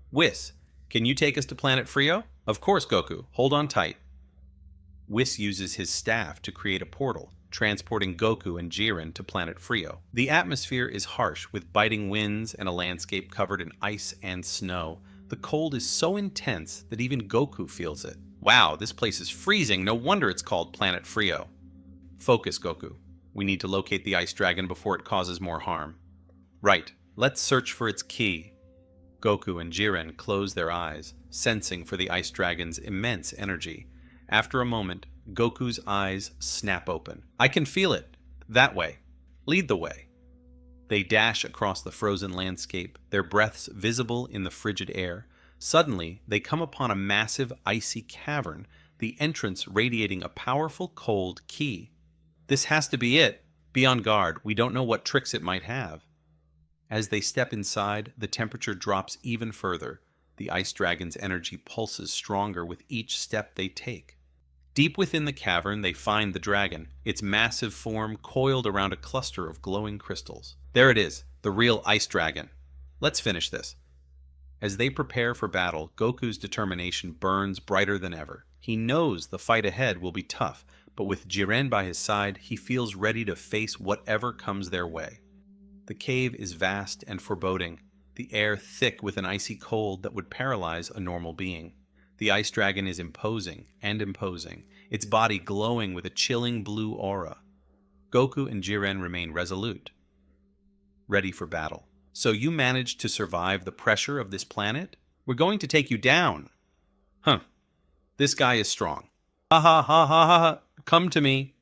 Whis, can you take us to Planet Frio? Of course, Goku. Hold on tight. Whis uses his staff to create a portal, transporting Goku and Jiren to Planet Frio. The atmosphere is harsh, with biting winds and a landscape covered in ice and snow. The cold is so intense that even Goku feels it. Wow, this place is freezing. No wonder it's called Planet Frio. Focus, Goku. We need to locate the Ice Dragon before it causes more harm. Right. Let's search for its key. Goku and Jiren close their eyes, sensing for the Ice Dragon's immense energy. After a moment, Goku's eyes snap open. I can feel it. That way. Lead the way. They dash across the frozen landscape, their breaths visible in the frigid air. Suddenly, they come upon a massive icy cavern, the entrance radiating a powerful cold ki. This has to be it. Be on guard. We don't know what tricks it might have. As they step inside, the temperature drops even further. The Ice Dragon's energy pulses stronger with each step they take. Deep within the cavern, they find the dragon, its massive form coiled around a cluster of glowing crystals. There it is, the real Ice Dragon. Let's finish this. As they prepare for battle, Goku's determination burns brighter than ever. He knows the fight ahead will be tough, but with Jiren by his side, he feels ready to face whatever comes their way. The cave is vast and foreboding, the air thick with an icy cold that would paralyze a normal being. The Ice Dragon is imposing, its body glowing with a chilling blue aura. Goku and Jiren remain resolute, ready for battle. So you managed to survive the pressure of this planet? We're going to take you down. Huh. This guy is strong. Ha ha ha ha ha. Come to me.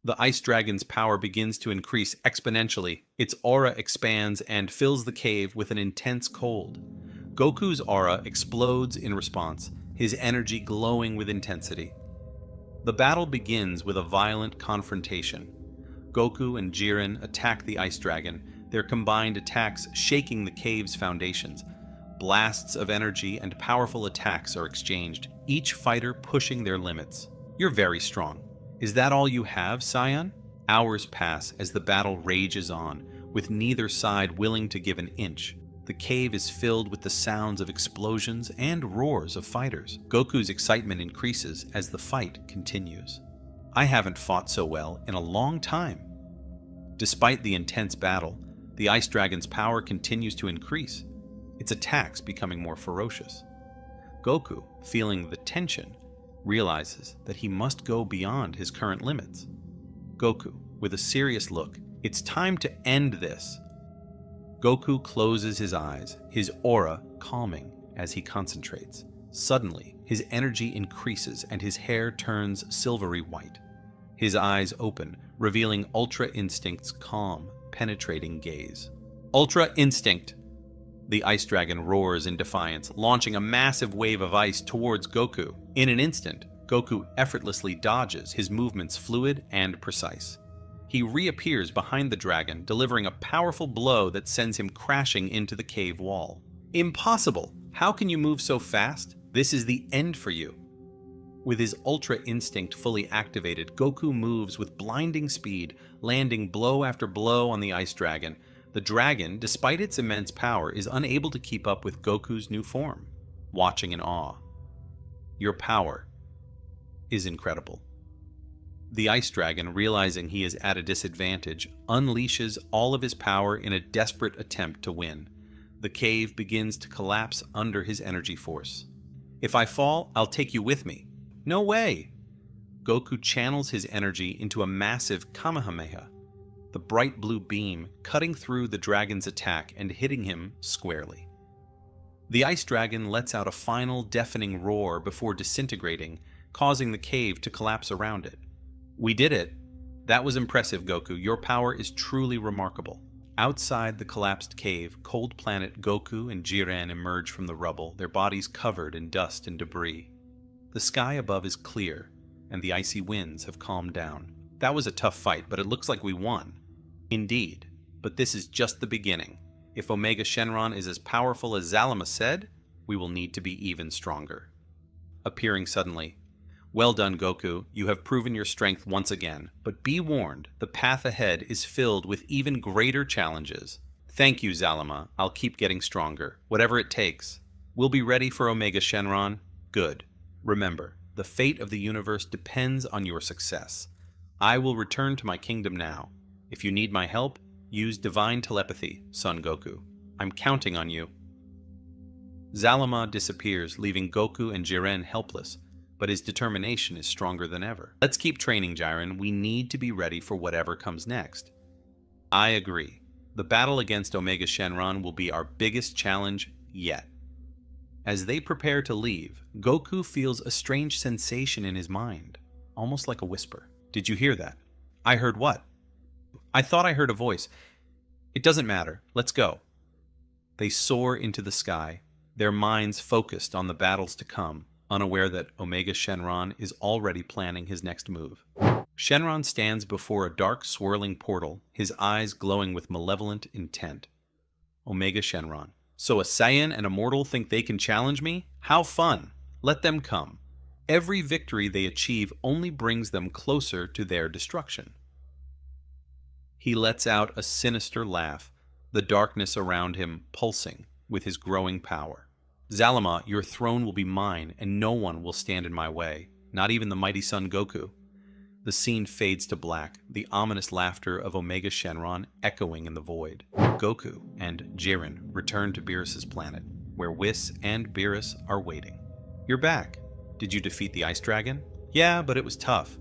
The ice dragon's power begins to increase exponentially. Its aura expands and fills the cave with an intense cold. Goku's aura explodes in response, his energy glowing with intensity. The battle begins with a violent confrontation. Goku and Jiren attack the ice dragon, their combined attacks shaking the cave's foundations. Blasts of energy and powerful attacks are exchanged, each fighter pushing their limits. You're very strong. Is that all you have, saiyan? Hours pass as the battle rages on, with neither side willing to give an inch. The cave is filled with the sounds of explosions and roars of fighters. Goku's excitement increases as the fight continues. I haven't fought so well in a long time. Despite the intense battle, the ice dragon's power continues to increase, its attacks becoming more ferocious. Goku, feeling the tension, realizes that he must go beyond his current limits. Goku, with a serious look, it's time to end this. Goku closes his eyes, his aura calming as he concentrates. Suddenly, his energy increases and his hair turns silvery white. His eyes open, revealing Ultra Instinct's calm, penetrating gaze. Ultra Instinct! The ice dragon roars in defiance, launching a massive wave of ice towards Goku. In an instant, Goku effortlessly dodges, his movements fluid and precise. He reappears behind the dragon, delivering a powerful blow that sends him crashing into the cave wall. Impossible! How can you move so fast? This is the end for you. With his Ultra Instinct fully activated, Goku moves with blinding speed, landing blow after blow on the ice dragon. The dragon, despite its immense power, is unable to keep up with Goku's new form, watching in awe. Your power is incredible. The ice dragon, realizing he is at a disadvantage, unleashes all of his power in a desperate attempt to win. The cave begins to collapse under his energy force. If I fall, I'll take you with me. No way! Goku channels his energy into a massive Kamehameha, the bright blue beam cutting through the dragon's attack and hitting him squarely. The ice dragon lets out a final deafening roar before disintegrating, causing the cave to collapse around it. We did it! That was impressive, Goku. Your power is truly remarkable. Outside the collapsed cave, Cold Planet Goku and Jiren emerge from the rubble, their bodies covered in dust and debris. The sky above is clear, and the icy winds have calmed down. That was a tough fight, but it looks like we won. Indeed, but this is just the beginning. If Omega Shenron is as powerful as Zalama said, we will need to be even stronger. Appearing suddenly. Well done, Goku. You have proven your strength once again, but be warned, the path ahead is filled with even greater challenges. Thank you, Zalama. I'll keep getting stronger, whatever it takes. We'll be ready for Omega Shenron. Good. Remember, the fate of the universe depends on your success. I will return to my kingdom now. If you need my help, use divine telepathy, Son Goku. I'm counting on you. Zalama disappears, leaving Goku and Jiren helpless, but his determination is stronger than ever. Let's keep training, Jiren. We need to be ready for whatever comes next. I agree. The battle against Omega Shenron will be our biggest challenge yet. As they prepare to leave, Goku feels a strange sensation in his mind, almost like a whisper. Did you hear that? I heard what? I thought I heard a voice. It doesn't matter. Let's go. They soar into the sky, their minds focused on the battles to come, unaware that Omega Shenron is already planning his next move. Shenron stands before a dark, swirling portal, his eyes glowing with malevolent intent. Omega Shenron. So a Saiyan and a mortal think they can challenge me? How fun! Let them come. Every victory they achieve only brings them closer to their destruction. He lets out a sinister laugh, the darkness around him pulsing with his growing power. Zalama, your throne will be mine, and no one will stand in my way, not even the mighty son Goku. The scene fades to black, the ominous laughter of Omega Shenron echoing in the void. Goku and Jiren return to Beerus's planet, where Whis and Beerus are waiting. You're back. Did you defeat the ice dragon? Yeah, but it was tough.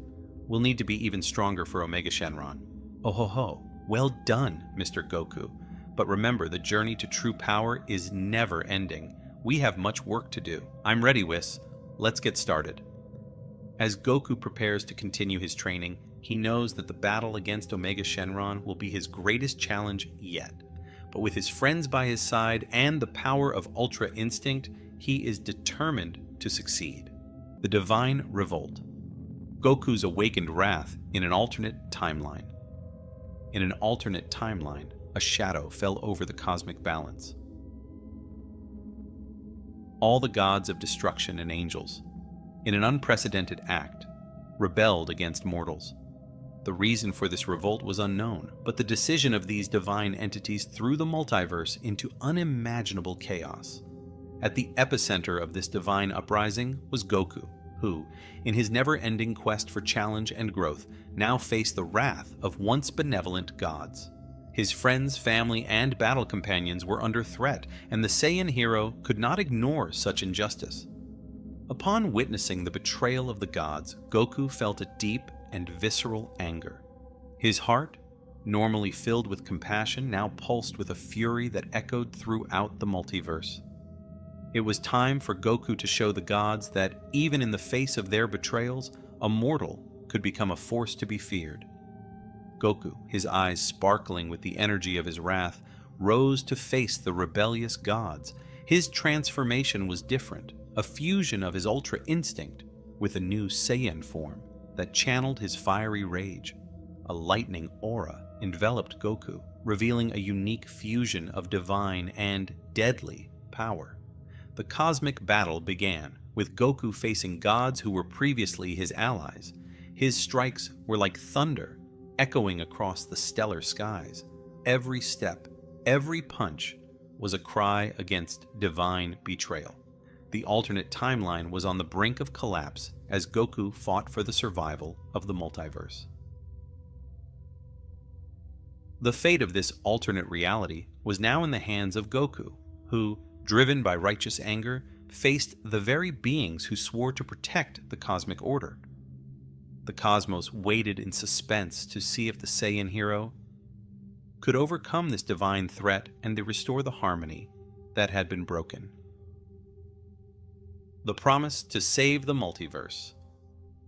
We'll need to be even stronger for Omega Shenron. Oh ho ho, well done, Mr. Goku. But remember, the journey to true power is never ending. We have much work to do. I'm ready, Whis. Let's get started. As Goku prepares to continue his training, he knows that the battle against Omega Shenron will be his greatest challenge yet. But with his friends by his side and the power of Ultra Instinct, he is determined to succeed. The Divine Revolt. Goku's awakened wrath in an alternate timeline. In an alternate timeline, a shadow fell over the cosmic balance. All the gods of destruction and angels, in an unprecedented act, rebelled against mortals. The reason for this revolt was unknown, but the decision of these divine entities threw the multiverse into unimaginable chaos. At the epicenter of this divine uprising was Goku, who, in his never-ending quest for challenge and growth, now faced the wrath of once benevolent gods. His friends, family, and battle companions were under threat, and the Saiyan hero could not ignore such injustice. Upon witnessing the betrayal of the gods, Goku felt a deep and visceral anger. His heart, normally filled with compassion, now pulsed with a fury that echoed throughout the multiverse. It was time for Goku to show the gods that, even in the face of their betrayals, a mortal could become a force to be feared. Goku, his eyes sparkling with the energy of his wrath, rose to face the rebellious gods. His transformation was different, a fusion of his Ultra Instinct with a new Saiyan form that channeled his fiery rage. A lightning aura enveloped Goku, revealing a unique fusion of divine and deadly power. The cosmic battle began, with Goku facing gods who were previously his allies. His strikes were like thunder, echoing across the stellar skies. Every step, every punch was a cry against divine betrayal. The alternate timeline was on the brink of collapse as Goku fought for the survival of the multiverse. The fate of this alternate reality was now in the hands of Goku, who, driven by righteous anger, faced the very beings who swore to protect the cosmic order. The cosmos waited in suspense to see if the Saiyan hero could overcome this divine threat and restore the harmony that had been broken. The promise to save the multiverse.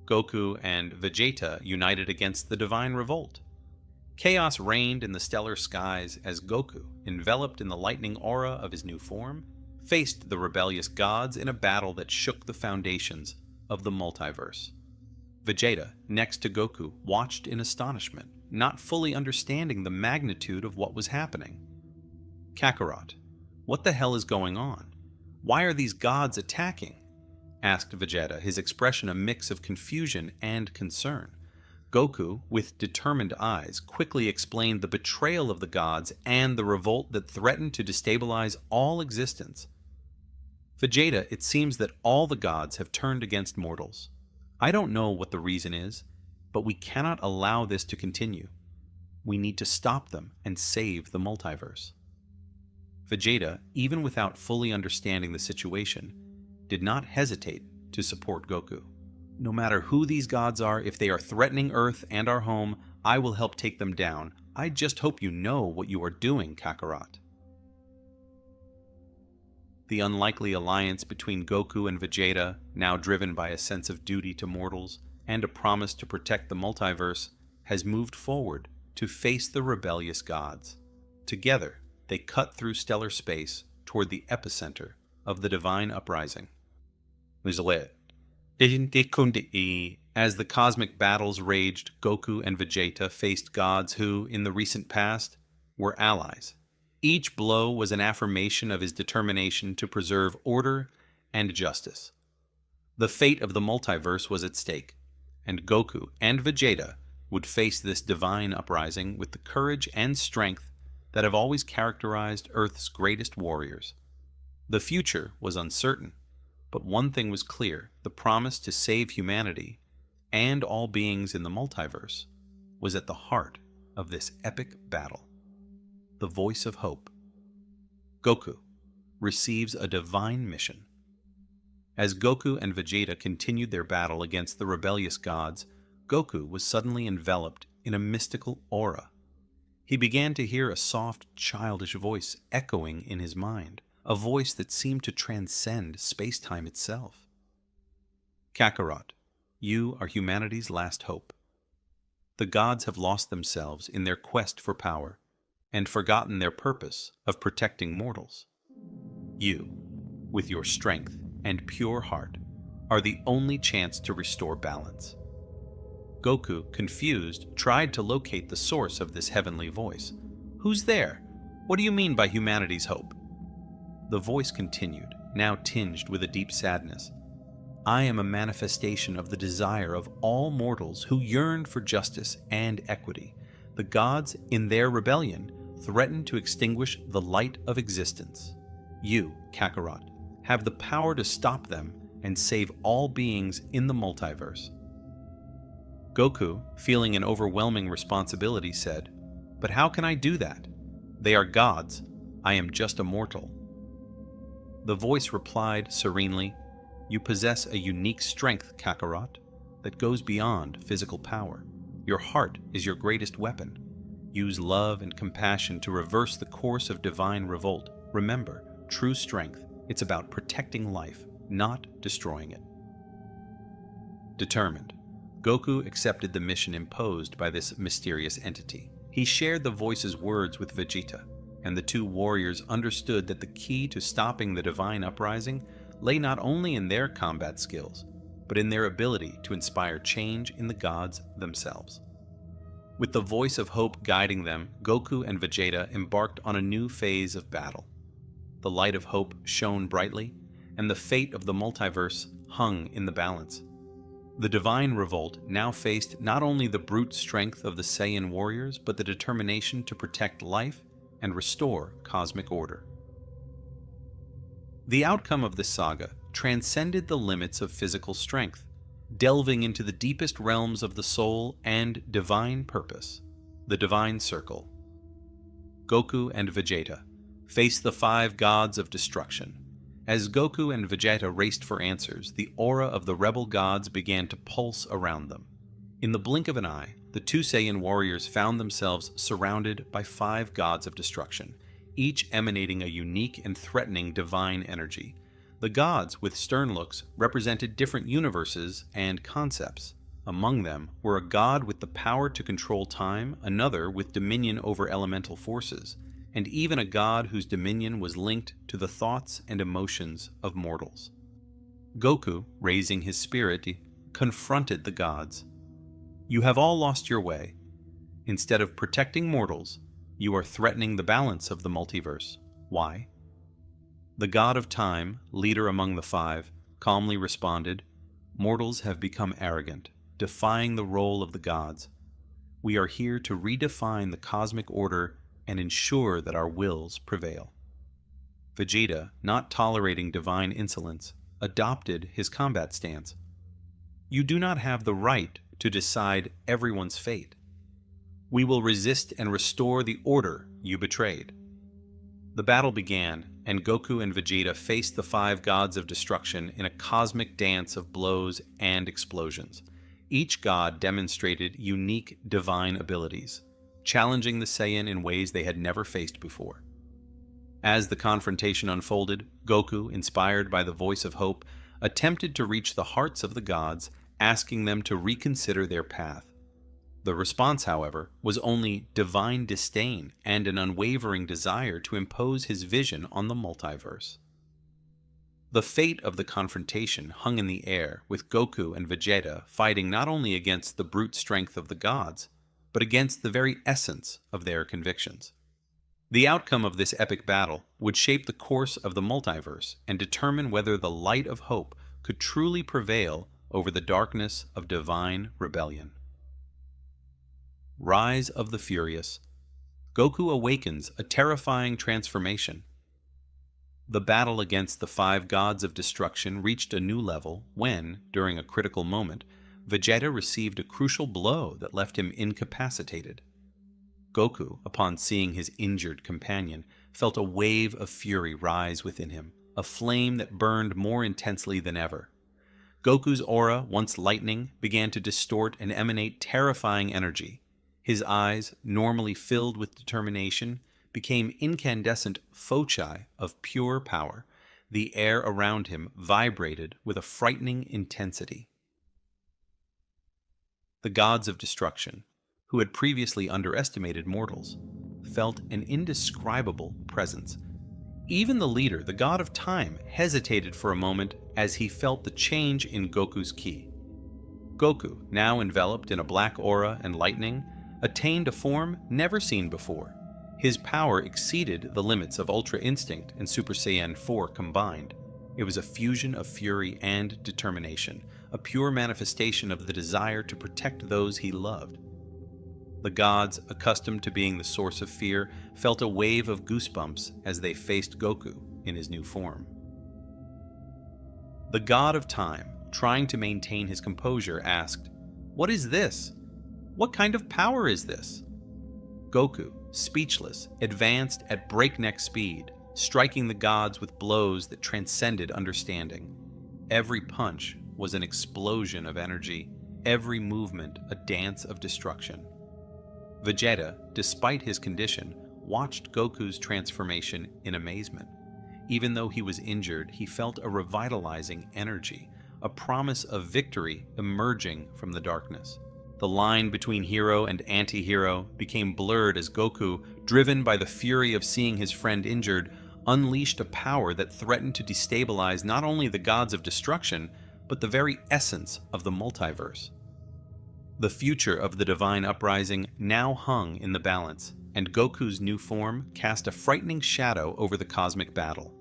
Goku and Vegeta united against the Divine Revolt. Chaos reigned in the stellar skies as Goku, enveloped in the lightning aura of his new form, faced the rebellious gods in a battle that shook the foundations of the multiverse. Vegeta, next to Goku, watched in astonishment, not fully understanding the magnitude of what was happening. Kakarot, what the hell is going on? Why are these gods attacking? Asked Vegeta, his expression a mix of confusion and concern. Goku, with determined eyes, quickly explained the betrayal of the gods and the revolt that threatened to destabilize all existence. Vegeta, it seems that all the gods have turned against mortals. I don't know what the reason is, but we cannot allow this to continue. We need to stop them and save the multiverse. Vegeta, even without fully understanding the situation, did not hesitate to support Goku. No matter who these gods are, if they are threatening Earth and our home, I will help take them down. I just hope you know what you are doing, Kakarot. The unlikely alliance between Goku and Vegeta, now driven by a sense of duty to mortals and a promise to protect the multiverse, has moved forward to face the rebellious gods. Together, they cut through stellar space toward the epicenter of the divine uprising. As the cosmic battles raged, Goku and Vegeta faced gods who, in the recent past, were allies. Each blow was an affirmation of his determination to preserve order and justice. The fate of the multiverse was at stake, and Goku and Vegeta would face this divine uprising with the courage and strength that have always characterized Earth's greatest warriors. The future was uncertain, but one thing was clear: the promise to save humanity and all beings in the multiverse was at the heart of this epic battle. The voice of hope. Goku receives a divine mission. As Goku and Vegeta continued their battle against the rebellious gods, Goku was suddenly enveloped in a mystical aura. He began to hear a soft, childish voice echoing in his mind, a voice that seemed to transcend space-time itself. Kakarot, you are humanity's last hope. The gods have lost themselves in their quest for power, and forgotten their purpose of protecting mortals. You, with your strength and pure heart, are the only chance to restore balance. Goku, confused, tried to locate the source of this heavenly voice. Who's there? What do you mean by humanity's hope? The voice continued, now tinged with a deep sadness. I am a manifestation of the desire of all mortals who yearn for justice and equity. The gods, in their rebellion, threatened to extinguish the light of existence. You, Kakarot, have the power to stop them and save all beings in the multiverse. Goku, feeling an overwhelming responsibility, said, "But how can I do that? They are gods. I am just a mortal." The voice replied serenely, "You possess a unique strength, Kakarot, that goes beyond physical power. Your heart is your greatest weapon. Use love and compassion to reverse the course of divine revolt. Remember, true strength, it's about protecting life, not destroying it." Determined, Goku accepted the mission imposed by this mysterious entity. He shared the voice's words with Vegeta, and the two warriors understood that the key to stopping the divine uprising lay not only in their combat skills, but in their ability to inspire change in the gods themselves. With the voice of hope guiding them, Goku and Vegeta embarked on a new phase of battle. The light of hope shone brightly, and the fate of the multiverse hung in the balance. The divine revolt now faced not only the brute strength of the Saiyan warriors, but the determination to protect life and restore cosmic order. The outcome of this saga transcended the limits of physical strength, delving into the deepest realms of the soul and divine purpose, the divine circle. Goku and Vegeta faced the 5 gods of destruction. As Goku and Vegeta raced for answers, the aura of the rebel gods began to pulse around them. In the blink of an eye, the two Saiyan warriors found themselves surrounded by 5 gods of destruction, each emanating a unique and threatening divine energy. The gods, with stern looks, represented different universes and concepts. Among them were a god with the power to control time, another with dominion over elemental forces, and even a god whose dominion was linked to the thoughts and emotions of mortals. Goku, raising his spirit, confronted the gods. You have all lost your way. Instead of protecting mortals, you are threatening the balance of the multiverse. Why? The god of time, leader among the 5, calmly responded, Mortals have become arrogant, defying the role of the gods. We are here to redefine the cosmic order and ensure that our wills prevail. Vegeta, not tolerating divine insolence, adopted his combat stance. You do not have the right to decide everyone's fate. We will resist and restore the order you betrayed. The battle began, and Goku and Vegeta faced the 5 gods of destruction in a cosmic dance of blows and explosions. Each god demonstrated unique divine abilities, challenging the Saiyan in ways they had never faced before. As the confrontation unfolded, Goku, inspired by the voice of hope, attempted to reach the hearts of the gods, asking them to reconsider their path. The response, however, was only divine disdain and an unwavering desire to impose his vision on the multiverse. The fate of the confrontation hung in the air, with Goku and Vegeta fighting not only against the brute strength of the gods, but against the very essence of their convictions. The outcome of this epic battle would shape the course of the multiverse and determine whether the light of hope could truly prevail over the darkness of divine rebellion. Rise of the Furious. Goku awakens a terrifying transformation. The battle against the 5 gods of destruction reached a new level when, during a critical moment, Vegeta received a crucial blow that left him incapacitated. Goku, upon seeing his injured companion, felt a wave of fury rise within him, a flame that burned more intensely than ever. Goku's aura, once lightning, began to distort and emanate terrifying energy. His eyes, normally filled with determination, became incandescent foci of pure power. The air around him vibrated with a frightening intensity. The gods of destruction, who had previously underestimated mortals, felt an indescribable presence. Even the leader, the god of time, hesitated for a moment as he felt the change in Goku's ki. Goku, now enveloped in a black aura and lightning, attained a form never seen before. His power exceeded the limits of Ultra Instinct and Super Saiyan 4 combined. It was a fusion of fury and determination, a pure manifestation of the desire to protect those he loved. The gods, accustomed to being the source of fear, felt a wave of goosebumps as they faced Goku in his new form. The god of time, trying to maintain his composure, asked, "What is this? What kind of power is this?" Goku, speechless, advanced at breakneck speed, striking the gods with blows that transcended understanding. Every punch was an explosion of energy, every movement a dance of destruction. Vegeta, despite his condition, watched Goku's transformation in amazement. Even though he was injured, he felt a revitalizing energy, a promise of victory emerging from the darkness. The line between hero and anti-hero became blurred as Goku, driven by the fury of seeing his friend injured, unleashed a power that threatened to destabilize not only the gods of destruction, but the very essence of the multiverse. The future of the divine uprising now hung in the balance, and Goku's new form cast a frightening shadow over the cosmic battle.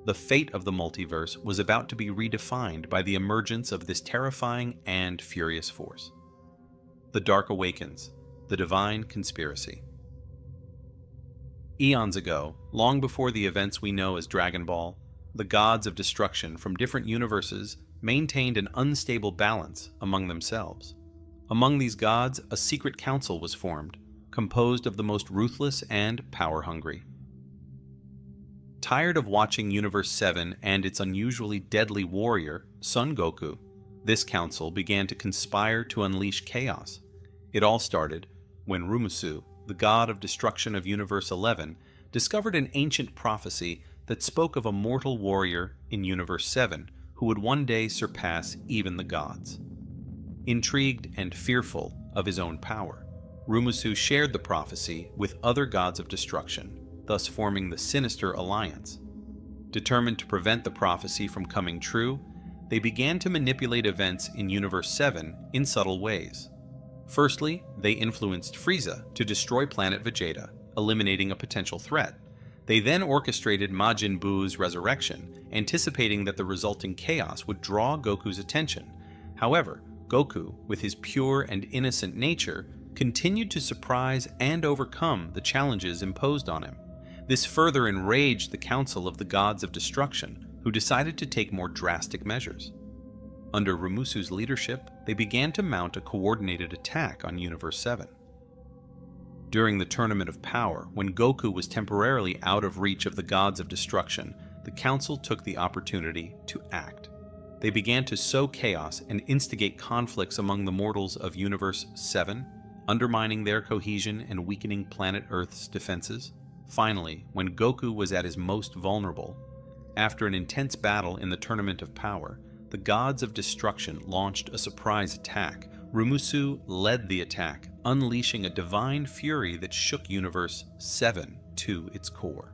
The fate of the multiverse was about to be redefined by the emergence of this terrifying and furious force. The Dark Awakens, the Divine Conspiracy. Eons ago, long before the events we know as Dragon Ball, the gods of destruction from different universes maintained an unstable balance among themselves. Among these gods, a secret council was formed, composed of the most ruthless and power-hungry. Tired of watching Universe 7 and its unusually deadly warrior, Son Goku, this council began to conspire to unleash chaos. It all started when Rumusu, the god of destruction of Universe 11, discovered an ancient prophecy that spoke of a mortal warrior in Universe 7 who would one day surpass even the gods. Intrigued and fearful of his own power, Rumusu shared the prophecy with other gods of destruction, thus forming the Sinister Alliance. Determined to prevent the prophecy from coming true, they began to manipulate events in Universe 7 in subtle ways. Firstly, they influenced Frieza to destroy planet Vegeta, eliminating a potential threat. They then orchestrated Majin Buu's resurrection, anticipating that the resulting chaos would draw Goku's attention. However, Goku, with his pure and innocent nature, continued to surprise and overcome the challenges imposed on him. This further enraged the Council of the Gods of Destruction, who decided to take more drastic measures. Under Rumusu's leadership, they began to mount a coordinated attack on Universe 7. During the Tournament of Power, when Goku was temporarily out of reach of the Gods of Destruction, the Council took the opportunity to act. They began to sow chaos and instigate conflicts among the mortals of Universe 7, undermining their cohesion and weakening planet Earth's defenses. Finally, when Goku was at his most vulnerable, after an intense battle in the Tournament of Power, the Gods of Destruction launched a surprise attack. Rumusu led the attack, unleashing a divine fury that shook Universe 7 to its core.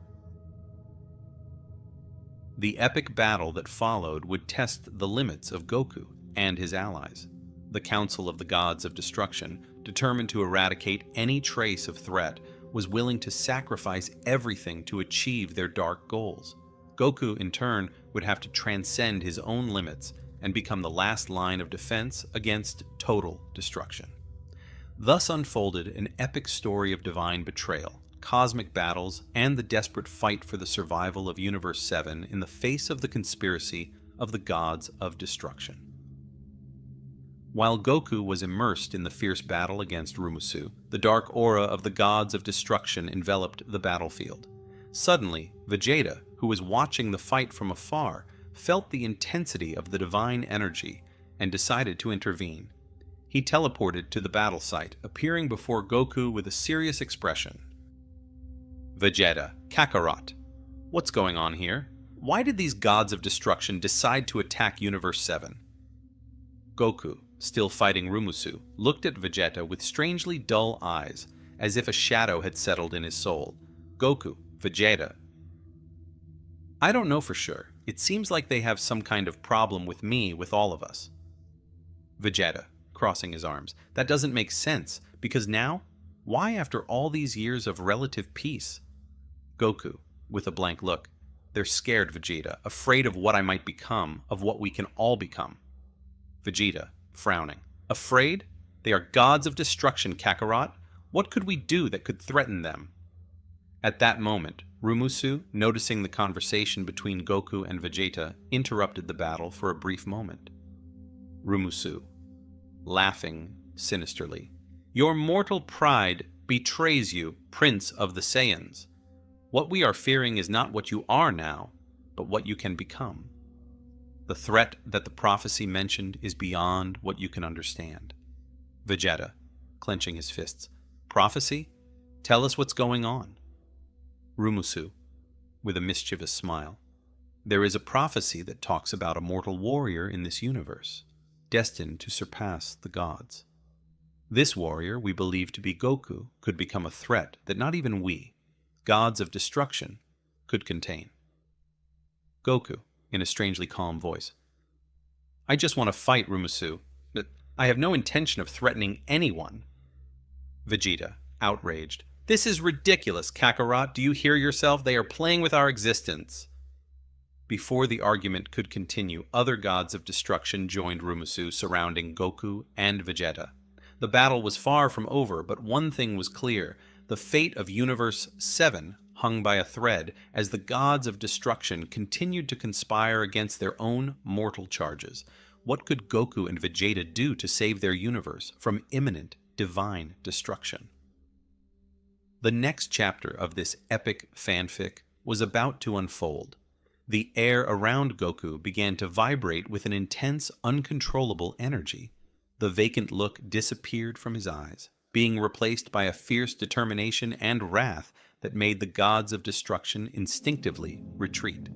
The epic battle that followed would test the limits of Goku and his allies. The Council of the Gods of Destruction, determined to eradicate any trace of threat, was willing to sacrifice everything to achieve their dark goals. Goku, in turn, would have to transcend his own limits and become the last line of defense against total destruction. Thus unfolded an epic story of divine betrayal, cosmic battles, and the desperate fight for the survival of Universe 7 in the face of the conspiracy of the Gods of Destruction. While Goku was immersed in the fierce battle against Rumusu, the dark aura of the Gods of Destruction enveloped the battlefield. Suddenly, Vegeta, who was watching the fight from afar, felt the intensity of the divine energy. and decided to intervene. He teleported to the battle site, appearing before Goku with a serious expression. Vegeta, Kakarot. What's going on here? Why did these gods of destruction decide to attack Universe 7? Goku, still fighting Rumusu, looked at Vegeta with strangely dull eyes, as if a shadow had settled in his soul. Goku, Vegeta. I don't know for sure. It seems like they have some kind of problem with me, with all of us. Vegeta, crossing his arms. That doesn't make sense, because now, why after all these years of relative peace? Goku, with a blank look. They're scared, Vegeta, afraid of what I might become, of what we can all become. Vegeta, frowning. Afraid? They are gods of destruction, Kakarot. What could we do that could threaten them? At that moment, Rumusu, noticing the conversation between Goku and Vegeta, interrupted the battle for a brief moment. Rumusu, laughing sinisterly. Your mortal pride betrays you, Prince of the Saiyans. What we are fearing is not what you are now, but what you can become. The threat that the prophecy mentioned is beyond what you can understand. Vegeta, clenching his fists. Prophecy? Tell us what's going on. Rumusu, with a mischievous smile. There is a prophecy that talks about a mortal warrior in this universe, destined to surpass the gods. This warrior, we believe to be Goku, could become a threat that not even we, gods of destruction, could contain. Goku, in a strangely calm voice. I just want to fight, Rumusu, but I have no intention of threatening anyone. Vegeta, outraged. This is ridiculous, Kakarot. Do you hear yourself? They are playing with our existence. Before the argument could continue, other gods of destruction joined Rumusu, surrounding Goku and Vegeta. The battle was far from over, but one thing was clear. The fate of Universe 7 hung by a thread as the gods of destruction continued to conspire against their own mortal charges. What could Goku and Vegeta do to save their universe from imminent divine destruction? The next chapter of this epic fanfic was about to unfold. The air around Goku began to vibrate with an intense, uncontrollable energy. The vacant look disappeared from his eyes, being replaced by a fierce determination and wrath that made the gods of destruction instinctively retreat.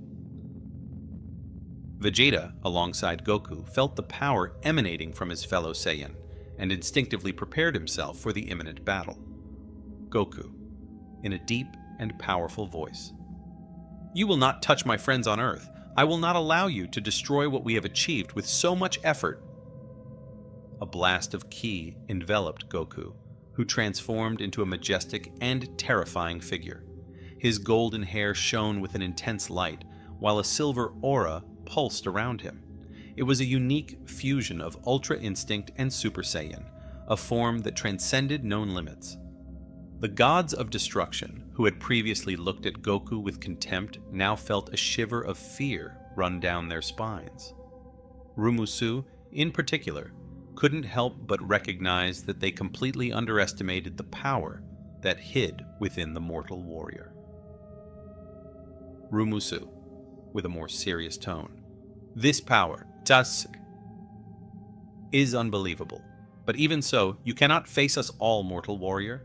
Vegeta, alongside Goku, felt the power emanating from his fellow Saiyan, and instinctively prepared himself for the imminent battle. Goku, in a deep and powerful voice. You will not touch my friends on Earth. I will not allow you to destroy what we have achieved with so much effort. A blast of ki enveloped Goku, who transformed into a majestic and terrifying figure. His golden hair shone with an intense light, while a silver aura pulsed around him. It was a unique fusion of Ultra Instinct and Super Saiyan, a form that transcended known limits. The gods of destruction, who had previously looked at Goku with contempt, now felt a shiver of fear run down their spines. Rumusu, in particular, couldn't help but recognize that they completely underestimated the power that hid within the mortal warrior. Rumusu, with a more serious tone. This power, Tasuke, is unbelievable. But even so, you cannot face us all, mortal warrior.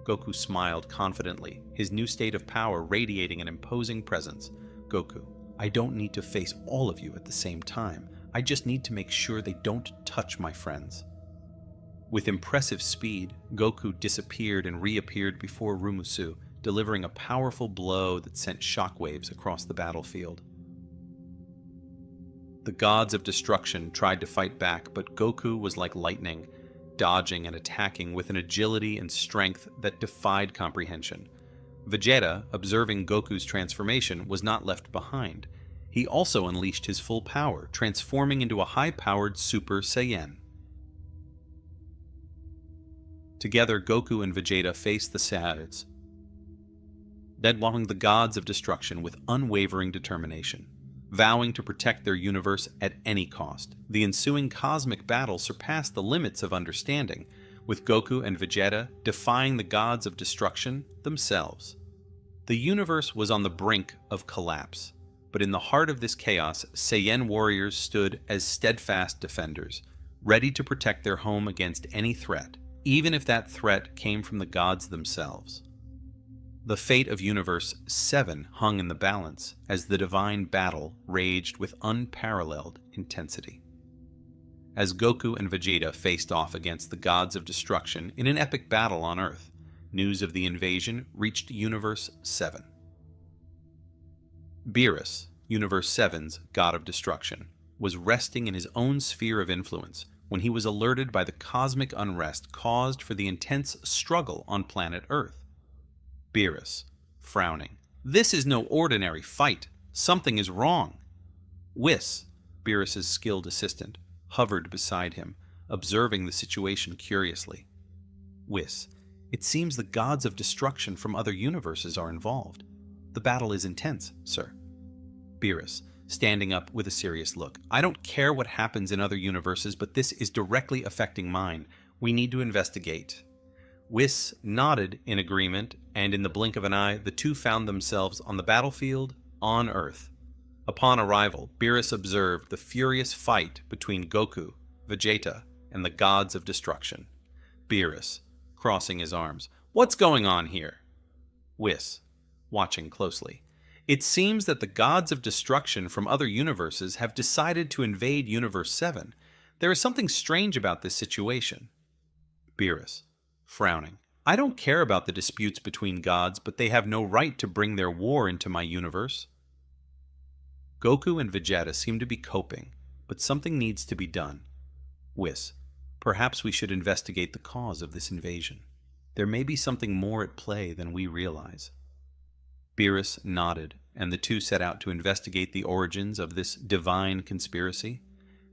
Goku smiled confidently, his new state of power radiating an imposing presence. Goku, I don't need to face all of you at the same time. I just need to make sure they don't touch my friends. With impressive speed, Goku disappeared and reappeared before Rumusu, delivering a powerful blow that sent shockwaves across the battlefield. The gods of destruction tried to fight back, but Goku was like lightning, dodging and attacking with an agility and strength that defied comprehension. Vegeta, observing Goku's transformation, was not left behind. He also unleashed his full power, transforming into a high-powered Super Saiyan. Together, Goku and Vegeta faced the Saiyans, deadlong the gods of destruction with unwavering determination, vowing to protect their universe at any cost. The ensuing cosmic battle surpassed the limits of understanding, with Goku and Vegeta defying the gods of destruction themselves. The universe was on the brink of collapse. But in the heart of this chaos, Saiyan warriors stood as steadfast defenders, ready to protect their home against any threat, even if that threat came from the gods themselves. The fate of Universe 7 hung in the balance as the divine battle raged with unparalleled intensity. As Goku and Vegeta faced off against the gods of destruction in an epic battle on Earth, news of the invasion reached Universe 7. Beerus, Universe 7's god of destruction, was resting in his own sphere of influence when he was alerted by the cosmic unrest caused for the intense struggle on planet Earth. Beerus, frowning. This is no ordinary fight. Something is wrong. Whis, Beerus's skilled assistant, hovered beside him, observing the situation curiously. Whis, it seems the gods of destruction from other universes are involved. The battle is intense, sir. Beerus, standing up with a serious look. I don't care what happens in other universes, but this is directly affecting mine. We need to investigate. Whis nodded in agreement, and in the blink of an eye, the two found themselves on the battlefield on Earth. Upon arrival, Beerus observed the furious fight between Goku, Vegeta, and the gods of destruction. Beerus, crossing his arms. What's going on here? Whis, watching closely. It seems that the gods of destruction from other universes have decided to invade Universe 7. There is something strange about this situation. Beerus, frowning. I don't care about the disputes between gods, but they have no right to bring their war into my universe. Goku and Vegeta seem to be coping, but something needs to be done. Whis, perhaps we should investigate the cause of this invasion. There may be something more at play than we realize. Beerus nodded, and the two set out to investigate the origins of this divine conspiracy.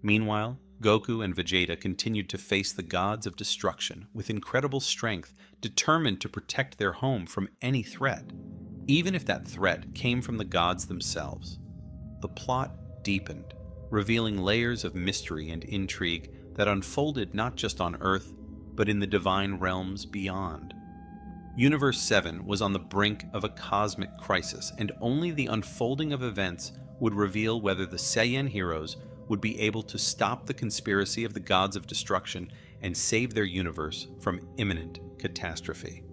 Meanwhile, Goku and Vegeta continued to face the gods of destruction with incredible strength, determined to protect their home from any threat, even if that threat came from the gods themselves. The plot deepened, revealing layers of mystery and intrigue that unfolded not just on Earth, but in the divine realms beyond. Universe 7 was on the brink of a cosmic crisis, and only the unfolding of events would reveal whether the Saiyan heroes would be able to stop the conspiracy of the gods of destruction and save their universe from imminent catastrophe.